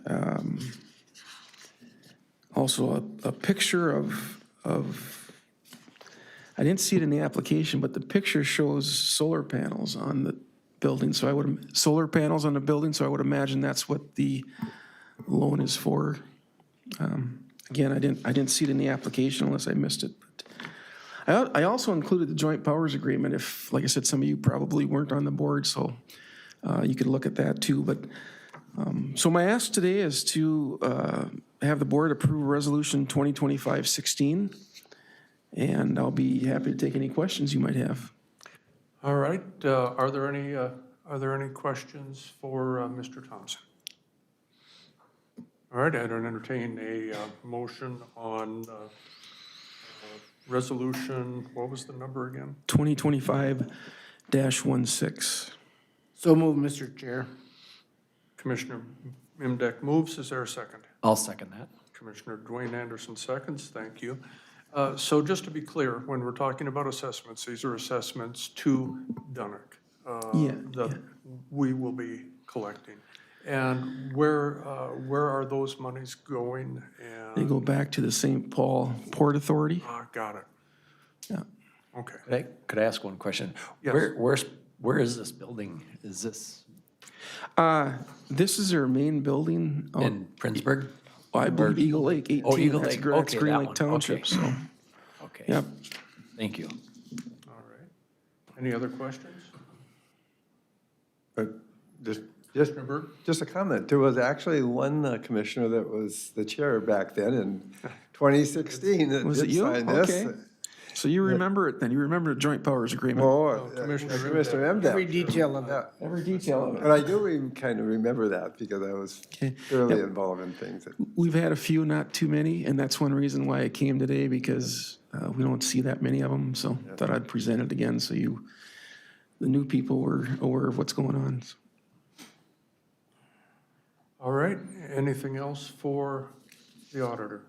also a picture of, I didn't see it in the application, but the picture shows solar panels on the building. So solar panels on the building, so I would imagine that's what the loan is for. Again, I didn't see it in the application unless I missed it. But I also included the joint powers agreement if, like I said, some of you probably weren't on the board, so you could look at that too. But so my ask today is to have the board approve Resolution 2025-16, and I'll be happy to take any questions you might have. All right, are there any questions for Mr. Thompson? All right, I'd entertain a motion on resolution, what was the number again? 2025-16. So move, Mr. Chair. Commissioner Imdek moves, is there a second? I'll second that. Commissioner Dwayne Anderson seconds, thank you. So just to be clear, when we're talking about assessments, these are assessments to Dunnick that we will be collecting. And where are those monies going? They And go back to the St. Paul Port Authority. got it. Yeah. Okay. Could I ask one question? Yes. Where is this building? Is this This is their main building. in Princeburg? I believe Eagle Lake 18. Oh, Eagle That's Lake. That's Okay, Green that Lake one. Township, Okay. so, Okay. yep. Thank you. All right. Any other questions? But just Commissioner Berg? Just a comment, there was actually one commissioner that was the chair back then in 2016 that Was it did you? sign this. Okay. So you remember it then, you remember the joint powers agreement? Oh, Commissioner Commissioner Every Emdek. detail of it. Yeah. Every detail of it. And I do kind of remember that because I was Okay. thoroughly Yep. involved in things. We've had a few, not too many, and that's one reason why I came today, because we don't see that many of them, so thought I'd present it again so you, the new people were aware of what's going on. All right, anything else for the auditor?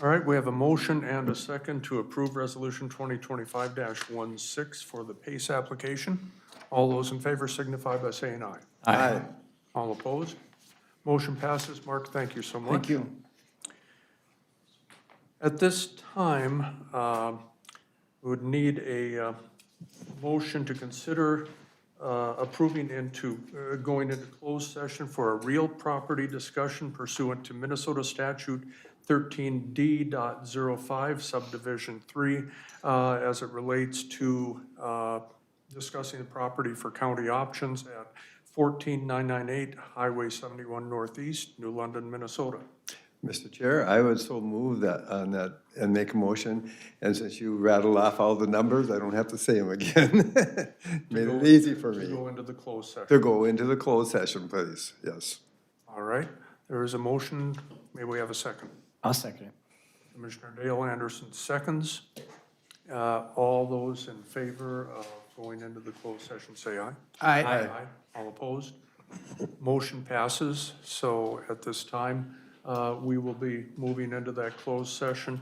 All right, we have a motion and a second to approve Resolution 2025-16 for the PACE application. All those in favor signify by saying aye. Aye. All opposed? Motion passes. Mark, thank you so much. Thank you. At this time, we would need a motion to consider approving going into closed session for a real property discussion pursuant to Minnesota Statute 13D.05 subdivision 3 as it relates to discussing the property for county options at 14998 Highway 71 Northeast, New London, Minnesota. Mr. Chair, I would so move that on that and make a motion. And since you rattled off all the numbers, I don't have to say them again. Made it easy for To me. go into the closed session. To go into the closed session, please. Yes. All right, there is a motion. May we have a second? I'll second it. Commissioner Dale Anderson seconds. All those in favor of going into the closed session, say aye. Aye. All opposed? Motion passes. So at this time, we will be moving into that closed session.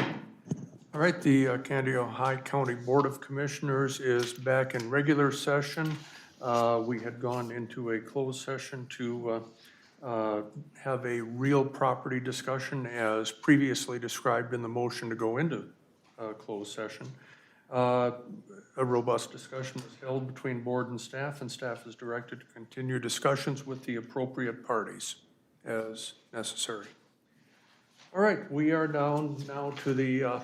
All right, the Candido High County Board of Commissioners is back in regular session. We had gone into a closed session to have a real property discussion as previously described in the motion to go into closed session. A robust discussion was held between board and staff is directed to continue discussions with the appropriate parties as necessary. All right, we are down now to the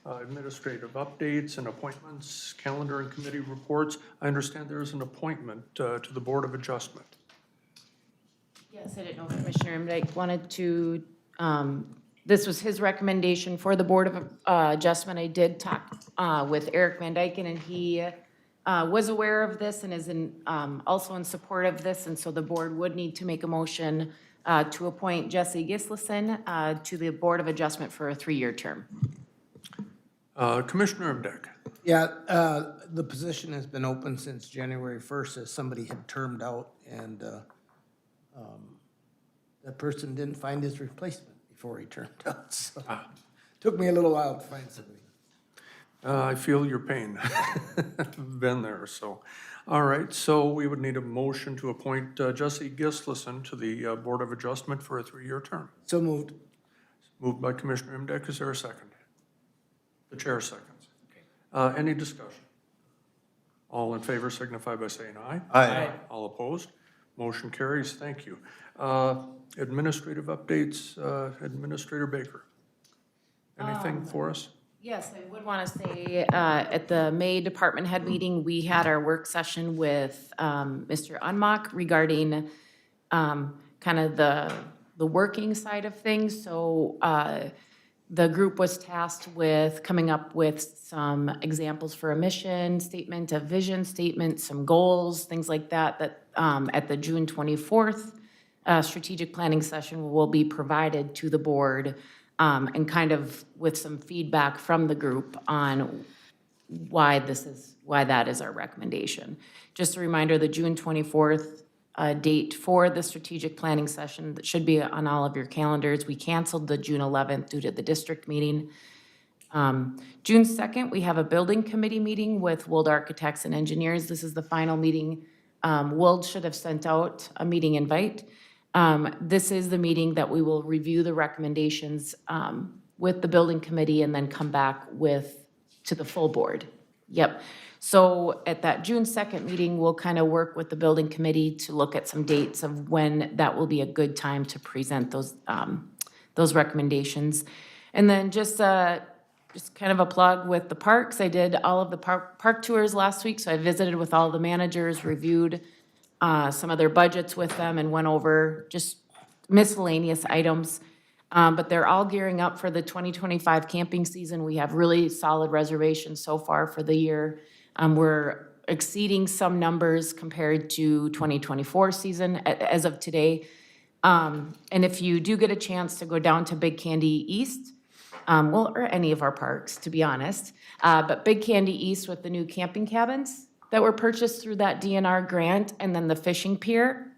administrative updates and appointments, calendar and committee reports. I understand there is an appointment to the Board of Adjustment. Yes, I didn't know if Commissioner Imdyke wanted to, this was his recommendation for the Board of Adjustment. I did talk with Eric Van Dyken, and he was aware of this and is also in support of this, and so the board would need to make a motion to appoint Jesse Gislason to the Board of Adjustment for a 3-year term. Commissioner Imdyk. Yeah, the position has been open since January 1st as somebody had termed out, and that person didn't find his replacement before he termed out, so took me a little while to find somebody. I feel your pain. Been there, so. All right, so we would need a motion to appoint Jesse Gislason to the Board of Adjustment for a 3-year term. So moved. Moved by Commissioner Imdyk. Is there a second? The chair seconds. Any discussion? All in favor signify by saying aye. Aye. All opposed? Motion carries. Thank you. Administrative updates, Administrator Baker. Anything for us? Yes, I would want to say, at the May department head meeting, we had our work session with Mr. Unmock regarding kind of the working side of things. So the group was tasked with coming up with some examples for a mission statement, a vision statement, some goals, things like that, that at the June 24th strategic planning session will be provided to the board, and kind of with some feedback from the group on why that is our recommendation. Just a reminder, the June 24th date for the strategic planning session that should be on all of your calendars. We canceled the June 11th due to the district meeting. June 2nd, we have a building committee meeting with Wold Architects and Engineers. This is the final meeting. Wold should have sent out a meeting invite. This is the meeting that we will review the recommendations with the building committee and then come back to the full board. Yep. So at that June 2nd meeting, we'll kind of work with the building committee to look at some dates of when that will be a good time to present those recommendations. And then just kind of a plug with the parks. I did all of the park tours last week, so I visited with all the managers, reviewed some of their budgets with them, and went over just miscellaneous items. But they're all gearing up for the 2025 camping season. We have really solid reservations so far for the year. We're exceeding some numbers compared to 2024 season as of today. And if you do get a chance to go down to Big Candy East, or any of our parks, to be honest, but Big Candy East with the new camping cabins that were purchased through that DNR grant, and then the fishing pier.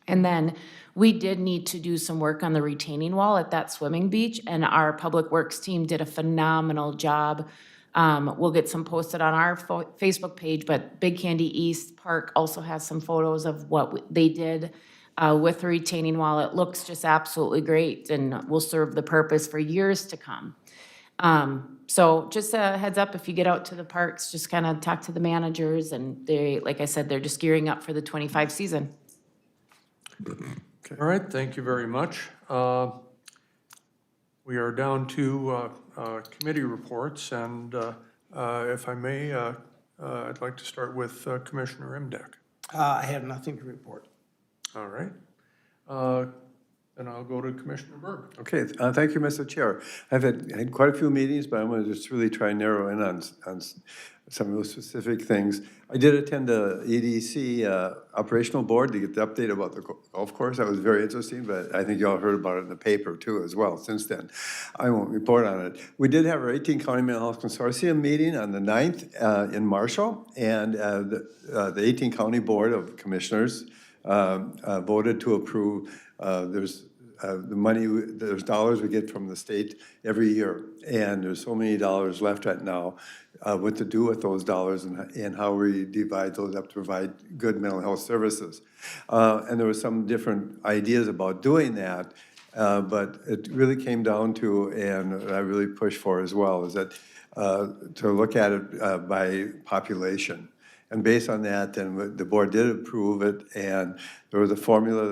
And then we did need to do some work on the retaining wall at that swimming beach, and our Public Works team did a phenomenal job. We'll get some posted on our Facebook page, but Big Candy East Park also has some photos of what they did with the retaining wall. It looks just absolutely great and will serve the purpose for years to come. So just a heads up, if you get out to the parks, just kind of talk to the managers, and they, like I said, they're just gearing up for the 25 season. All right, thank you very much. We are down to committee reports, and if I may, I'd like to start with Commissioner Imdyk. I have nothing to report. All right. Then I'll go to Commissioner Berg. Okay, thank you, Mr. Chair. I've had quite a few meetings, but I'm going to just really try and narrow in on some of those specific things. I did attend the EDC operational board to get the update about the golf course. That was very interesting, but I think you all heard about it in the paper too as well since then. I won't report on it. We did have our 18 County Mental Health Consortium meeting on the 9th in Marshall, and the 18 County Board of Commissioners voted to approve the money, there's dollars we get from the state every year, and there's so many dollars left right now, what to do with those dollars and how we divide those up to provide good mental health services. And there were some different ideas about doing that, But it really came down to, and I really pushed for as well, is that to look at it by population. And based on that, then the board did approve it, and there was a formula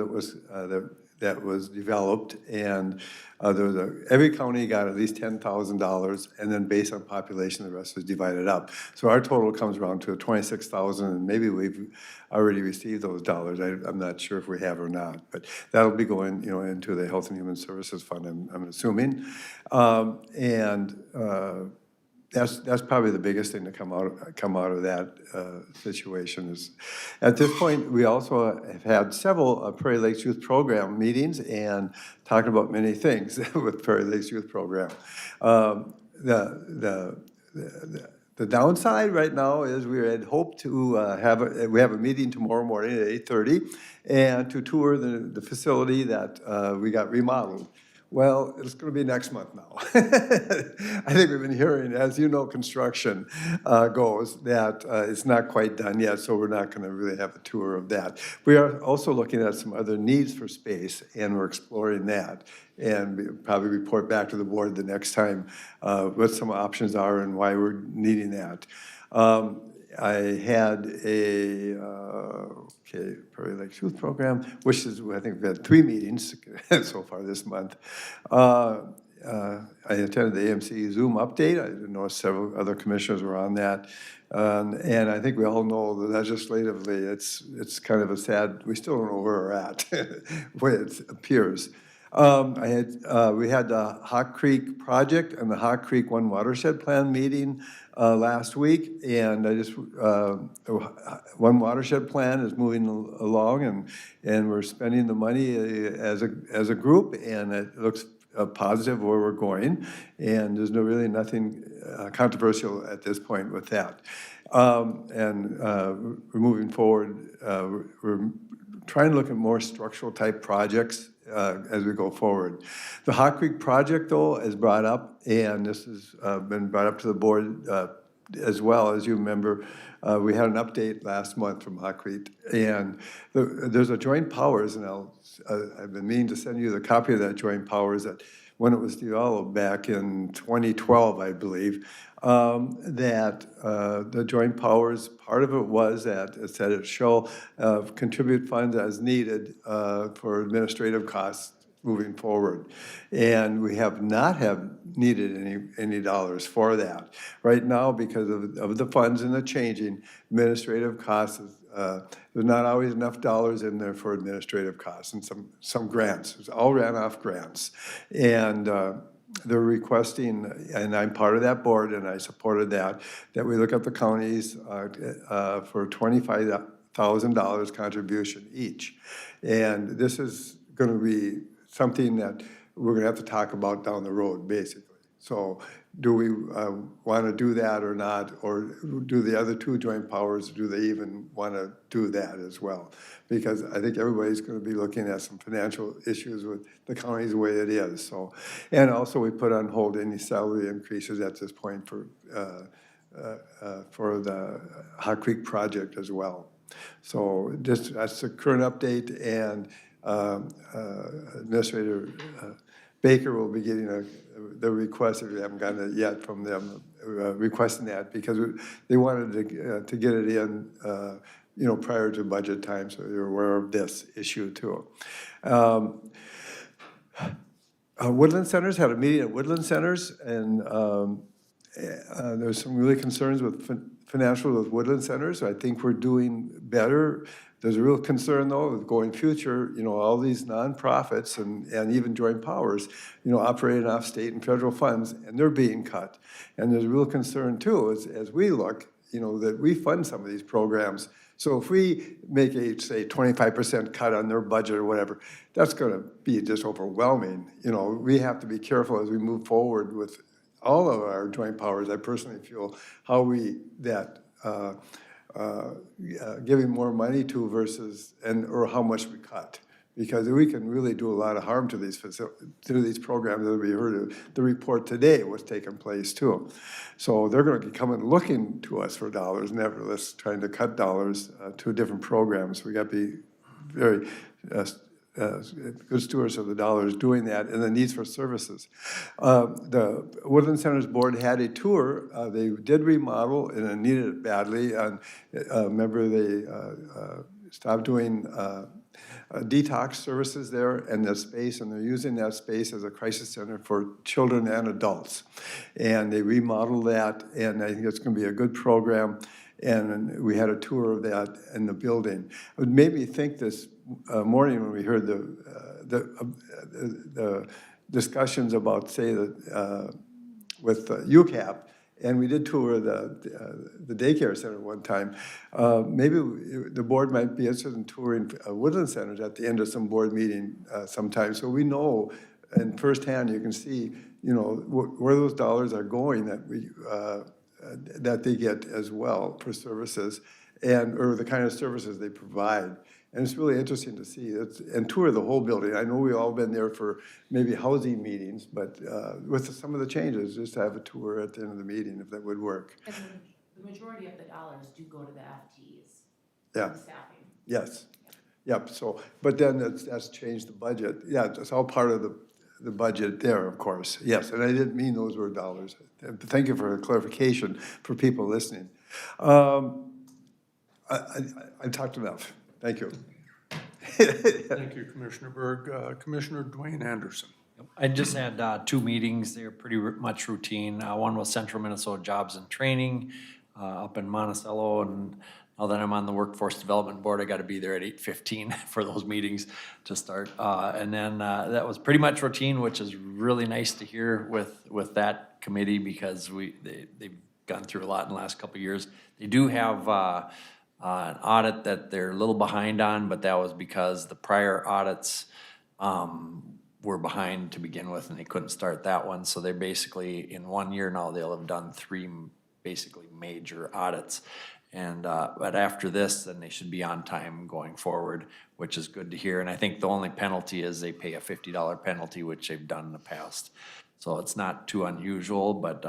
that was developed, and there was every county got at least $10,000, and then based on population, the rest was divided up. So our total comes around to 26,000, and maybe we've already received those dollars. I'm not sure if we have or not, but that'll be going, into the Health and Human Services Fund, I'm assuming. That's probably the biggest thing to come out of that situation. Is at this point, we also have had several Prairie Lakes Youth Program meetings and talking about many things with Prairie Lakes Youth Program. The downside right now is we had hoped to we have a meeting tomorrow morning at 8:30 and to tour the facility that we got remodeled. Well, it's going to be next month now. I think we've been hearing, as you know, construction goes, that it's not quite done yet, so we're not going to really have a tour of that. We are also looking at some other needs for space, and we're exploring that, and we'll probably report back to the board the next time what some options are and why we're needing that. I had Prairie Lakes Youth Program, which is, I think we've had 3 meetings so far this month. I attended the AMC Zoom update. I know several other commissioners were on that. And I think we all know that legislatively, it's kind of a sad, we still don't know where we're at, the way it appears. We had the Hawk Creek project and the Hawk Creek One Watershed Plan meeting last week, and One Watershed Plan is moving along, and we're spending the money as a group, and it looks positive where we're going, and there's really nothing controversial at this point with that. We're moving forward. We're trying to look at more structural type projects as we go forward. The Hawk Creek project, though, is brought up, and this has been brought up to the board as well. As you remember, we had an update last month from Hawk Creek, and there's a joint powers, and I've been meaning to send you the copy of that joint powers that when it was developed back in 2012, I believe, that the joint powers, part of it was that it said it shall contribute funds as needed for administrative costs moving forward. And we have not needed any dollars for that. Right now, because of the funds and the changing, administrative costs, there's not always enough dollars in there for administrative costs and some grants. It's all ran off grants. And they're requesting, and I'm part of that board, and I supported that we look at the counties for $25,000 contribution each. And this is going to be something that we're going to have to talk about down the road, basically. So do we want to do that or not? Or do the other 2 joint powers, do they even want to do that as well? Because I think everybody's going to be looking at some financial issues with the counties the way it is. So, and also we put on hold any salary increases at this point for the Hawk Creek project as well. So that's the current update, and Administrator Baker will be getting the request, if you haven't gotten it yet from them, requesting that because they wanted to get it in, prior to budget time, so they're aware of this issue too. Woodland Centers had a meeting at Woodland Centers, and there's some really concerns with financial with Woodland Centers. I think we're doing better. There's a real concern, though, with going future, all these nonprofits and even joint powers, operating off state and federal funds, and they're being cut. And there's a real concern, too, as we look, that we fund some of these programs. So if we make a, say, 25% cut on their budget or whatever, that's going to be just overwhelming. We have to be careful as we move forward with all of our joint powers. I personally feel how giving more money to versus or how much we cut, because we can really do a lot of harm to these programs. As we heard the report today, what's taking place too. So they're going to be coming looking to us for dollars, nevertheless trying to cut dollars to different programs. We got to be very good stewards of the dollars doing that, and the needs for services. The Woodland Centers Board had a tour. They did remodel, and it needed it badly. And remember, they stopped doing detox services there and that space, and they're using that space as a crisis center for children and adults. And they remodeled that, and I think it's going to be a good program. And we had a tour of that in the building. It made me think this morning when we heard the discussions about, say, with UCAP, and we did tour the daycare center one time. Maybe the board might be interested in touring Woodland Centers at the end of some board meeting sometime, so we know, and firsthand you can see, you know, where those dollars are going that they get as well for services, or the kind of services they provide. And it's really interesting to see, and tour the whole building. I know we've all been there for maybe housing meetings, but with some of the changes, just to have a tour at the end of the meeting, if that would work. And the majority of the dollars do go to the FTEs. Yeah. Staffing. Yes. Yep, so, but then that's changed the budget. Yeah, it's all part of the budget there, of course. Yes, and I didn't mean those were dollars. Thank you for the clarification for people listening. I talked enough. Thank you. Thank you, Commissioner Berg. Commissioner Dwayne Anderson. I just had 2 meetings. They were pretty much routine. One was Central Minnesota Jobs and Training up in Monticello, and now that I'm on the Workforce Development Board, I got to be there at 8:15 for those meetings to start. And then that was pretty much routine, which is really nice to hear with that committee, because they've gone through a lot in the last couple of years. They do have an audit that they're a little behind on, but that was because the prior audits were behind to begin with, and they couldn't start that one. So they're basically, in 1 year now, they'll have done 3 basically major audits. And but after this, then they should be on time going forward, which is good to hear. And I think the only penalty is they pay a $50 penalty, which they've done in the past. So it's not too unusual, but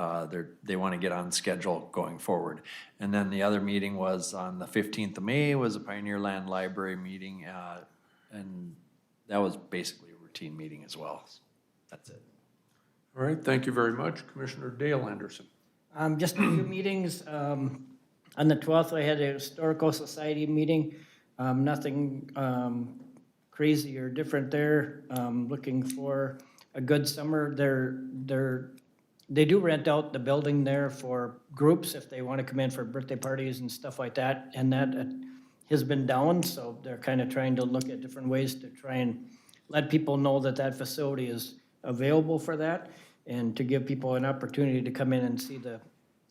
they want to get on schedule going forward. And then the other meeting was on the 15th of May, was a Pioneer Land Library meeting, and that was basically a routine meeting as well. That's it. All right, thank you very much. Commissioner Dale Anderson. Just a few meetings. On the 12th, I had a Historical Society meeting. Nothing crazy or different there. Looking for a good summer. They do rent out the building there for groups if they want to come in for birthday parties and stuff like that. And that has been down, so they're kind of trying to look at different ways to try and let people know that that facility is available for that, and to give people an opportunity to come in and see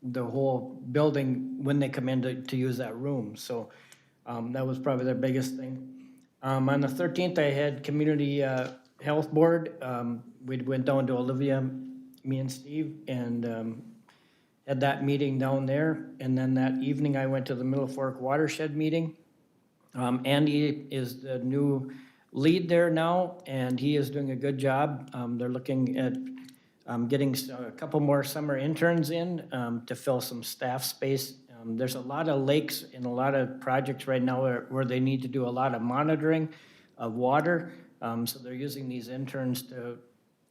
the whole building when they come in to use that room. So that was probably their biggest thing. On the 13th, I had Community Health Board. We went down to Olivia, me and Steve, and had that meeting down there. And then that evening, I went to the Middle Fork Watershed meeting. Andy is the new lead there now, and he is doing a good job. They're looking at getting a couple more summer interns in to fill some staff space. There's a lot of lakes and a lot of projects right now where they need to do a lot of monitoring of water. So they're using these interns to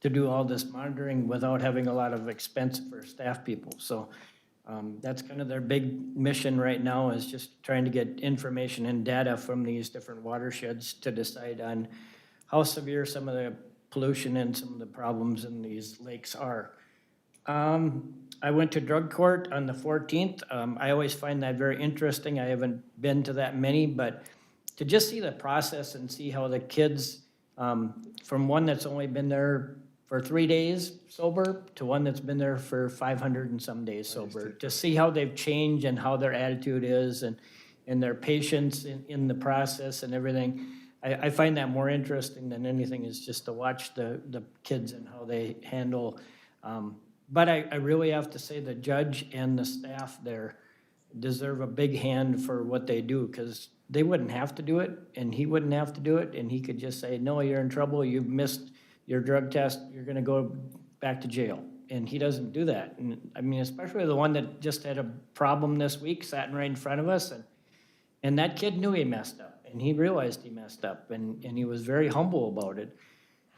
do all this monitoring without having a lot of expense for staff people. So that's kind of their big mission right now, is just trying to get information and data from these different watersheds to decide on how severe some of the pollution and some of the problems in these lakes are. I went to drug court on the 14th. I always find that very interesting. I haven't been to that many, but to just see the process and see how the kids, from one that's only been there for 3 days sober to one that's been there for 500 and some days sober, to see how they've changed and how their attitude is and their patience in the process and everything. I find that more interesting than anything, is just to watch the kids and how they handle. But I really have to say the judge and the staff there deserve a big hand for what they do, because they wouldn't have to do it, and he wouldn't have to do it, and he could just say, no, you're in trouble, you've missed your drug test, you're gonna go back to jail. And he doesn't do that. And I mean, especially the one that just had a problem this week, sat right in front of us, and that kid knew he messed up. and he realized he messed up, and he was very humble about it.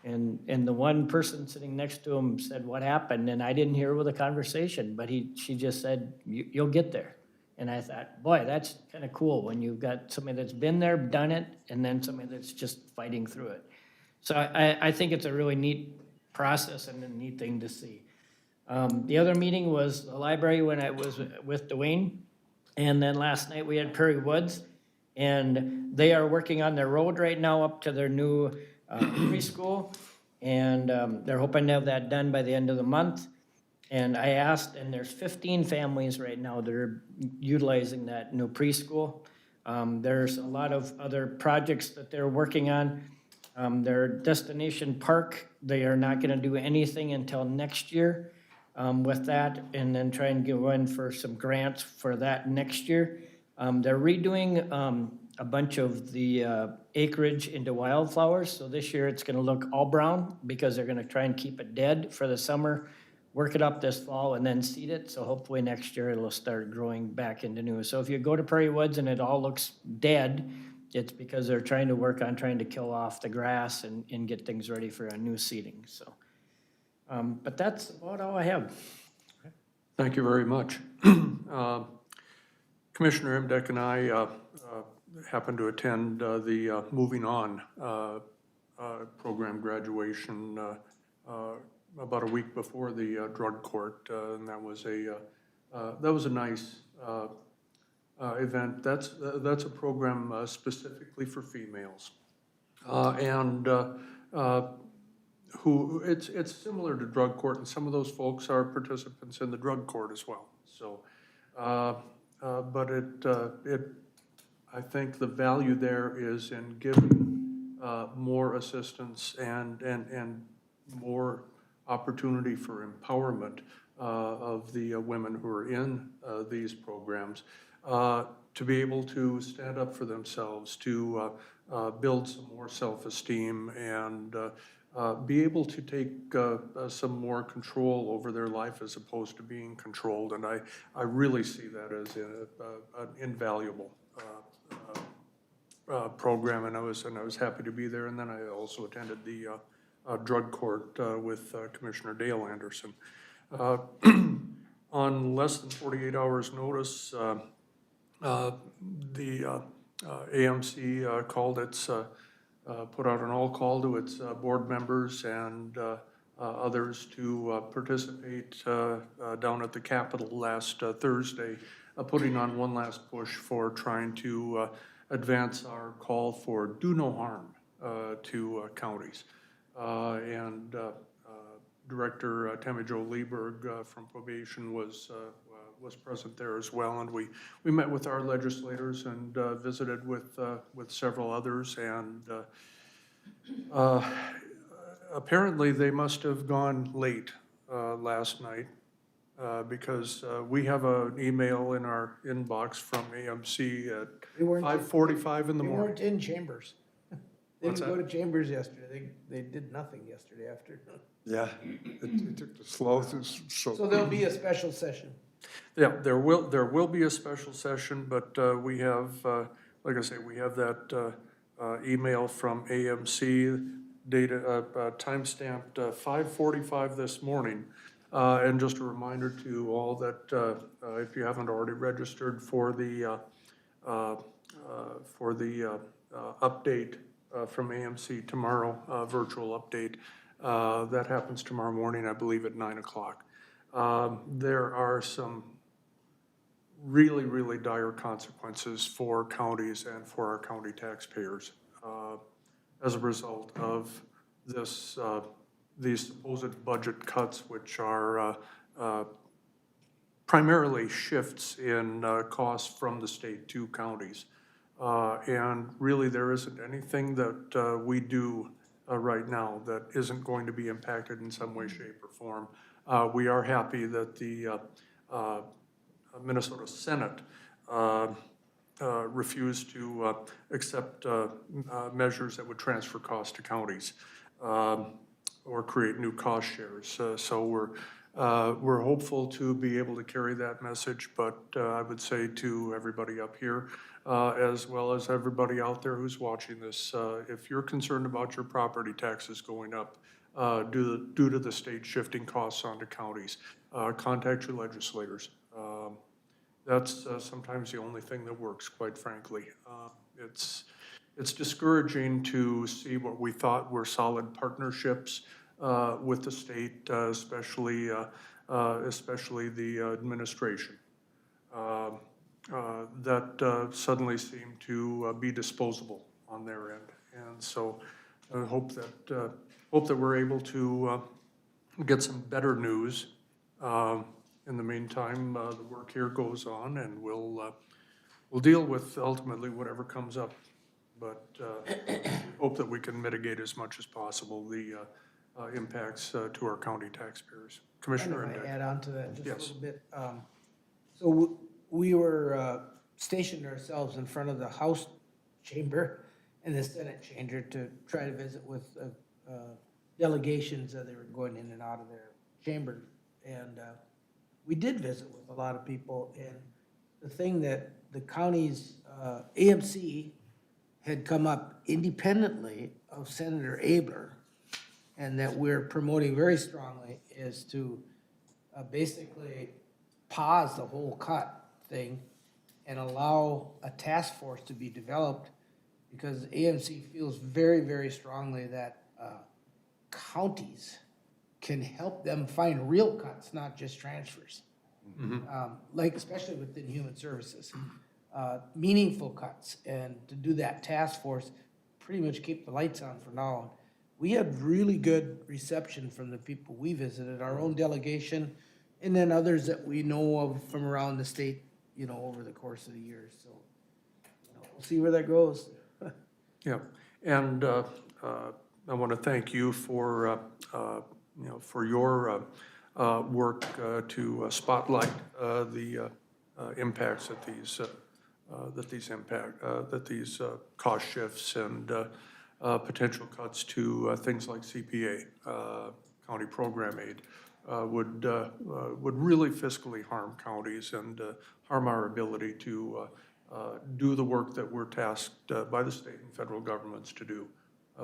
And the one person sitting next to him said, "What happened?" And I didn't hear with the conversation, but she just said, "You'll get there." And I thought, boy, that's kind of cool when you've got somebody that's been there, done it, and then somebody that's just fighting through it. So I think it's a really neat process and a neat thing to see. The other meeting was the library when I was with Dwayne. And then last night we had Prairie Woods. And they are working on their road right now up to their new preschool. And they're hoping to have that done by the end of the month. And I asked, and there's 15 families right now that are utilizing that new preschool. There's a lot of other projects that they're working on. Their destination park, they are not gonna do anything until next year with that, and then try and go in for some grants for that next year. They're redoing a bunch of the acreage into wildflowers, so this year it's gonna look all brown because they're gonna try and keep it dead for the summer, work it up this fall, and then seed it, so hopefully next year it'll start growing back into new. So if you go to Prairie Woods and it all looks dead, it's because they're trying to work on trying to kill off the grass and get things ready for a new seeding, so. But that's about all I have. Thank you very much. Commissioner Emdek and I happened to attend the Moving On program graduation about a week before the drug court, and that was a nice event. That's a program specifically for females, and who it's similar to drug court, and some of those folks are participants in the drug court as well. So, but I think the value there is in giving more assistance and more opportunity for empowerment of the women who are in these programs to be able to stand up for themselves, to build some more self-esteem, and be able to take some more control over their life as opposed to being controlled. And I really see that as an invaluable program, and I was happy to be there. And then I also attended the drug court with Commissioner Dale Anderson. On less than 48 hours notice, the AMC called its put out an all call to its board members and others to participate down at the Capitol last Thursday, putting on one last push for trying to advance our call for do no harm to counties. And Director Tammy Jo Lieberg from probation was present there as well, and we met with our legislators and visited with several others, and apparently they must have gone late last night because we have an email in our inbox from AMC at 5:45 in the They morning. weren't in chambers. They What's didn't go to chambers yesterday. They did nothing yesterday afternoon. Yeah, it took the slow, so. So there'll be a special session. Yeah, there will be a special session, but we have, like I say, we have that email from AMC, data timestamped 5:45 this morning. And just a reminder to all that if you haven't already registered for the update from AMC tomorrow, virtual update, that happens tomorrow morning, I believe at 9 o'clock. There are some really, really dire consequences for counties and for our county taxpayers as a result of this, these supposed budget cuts, which are primarily shifts in costs from the state to counties. And really, there isn't anything that we do right now that isn't going to be impacted in some way, shape, or form. We are happy that the Minnesota Senate refused to accept measures that would transfer costs to counties or create new cost shares. So we're We're hopeful to be able to carry that message, but I would say to everybody up here, as well as everybody out there who's watching this, if you're concerned about your property taxes going up due to the state shifting costs onto counties, contact your legislators. That's sometimes the only thing that works, quite frankly. It's discouraging to see what we thought were solid partnerships with the state, especially the administration, that suddenly seem to be disposable on their end. And so I hope that we're able to get some better news. In the meantime, the work here goes on, and we'll deal with ultimately whatever comes up. But hope that we can mitigate as much as possible the impacts to our county taxpayers. Commissioner Can I Emdek. add on to that just a Yes. little bit? So we were stationed ourselves in front of the House chamber and the Senate chamber to try to visit with delegations that they were going in and out of their chamber. And we did visit with a lot of people, and the thing that the county's AMC had come up independently of Senator Abler, and that we're promoting very strongly, is to basically pause the whole cut thing and allow a task force to be developed, because AMC feels very, very strongly that counties can help them find real cuts, not just transfers. Like especially within human services, meaningful cuts, and to do that task force, pretty much keep the lights on for now. We had really good reception from the people we visited, our own delegation, and then others that we know of from around the state, you know, over the course of the years. So, you know, we'll see where that goes. Yeah, and I want to thank you for, for your work to spotlight the impacts that these cost shifts and potential cuts to things like CPA, county program aid, would really fiscally harm counties and harm our ability to do the work that we're tasked by the state and federal governments to do.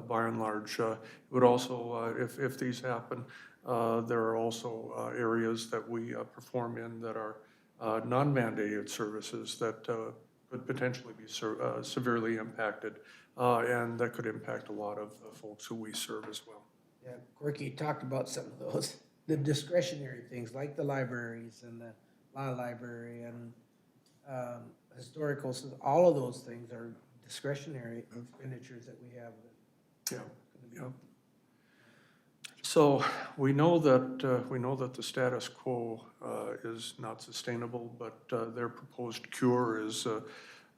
By and large, it would also, if these happen, there are also areas that we perform in that are non-mandated services that could potentially be severely impacted, and that could impact a lot of folks who we serve as well. Yeah, Corky talked about some of those, the discretionary things like the libraries and the law library and historical, so all of those things are discretionary expenditures that we have. Yeah. So we know that the status quo is not sustainable, but their proposed cure is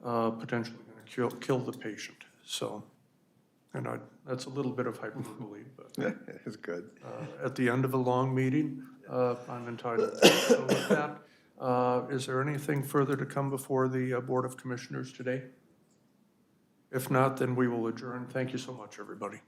potentially going to kill the patient. So, and that's a little bit of hyperbole, but It's good. at the end of a long meeting, I'm entitled. So with that, is there anything further to come before the Board of Commissioners today? If not, then we will adjourn. Thank you so much, everybody.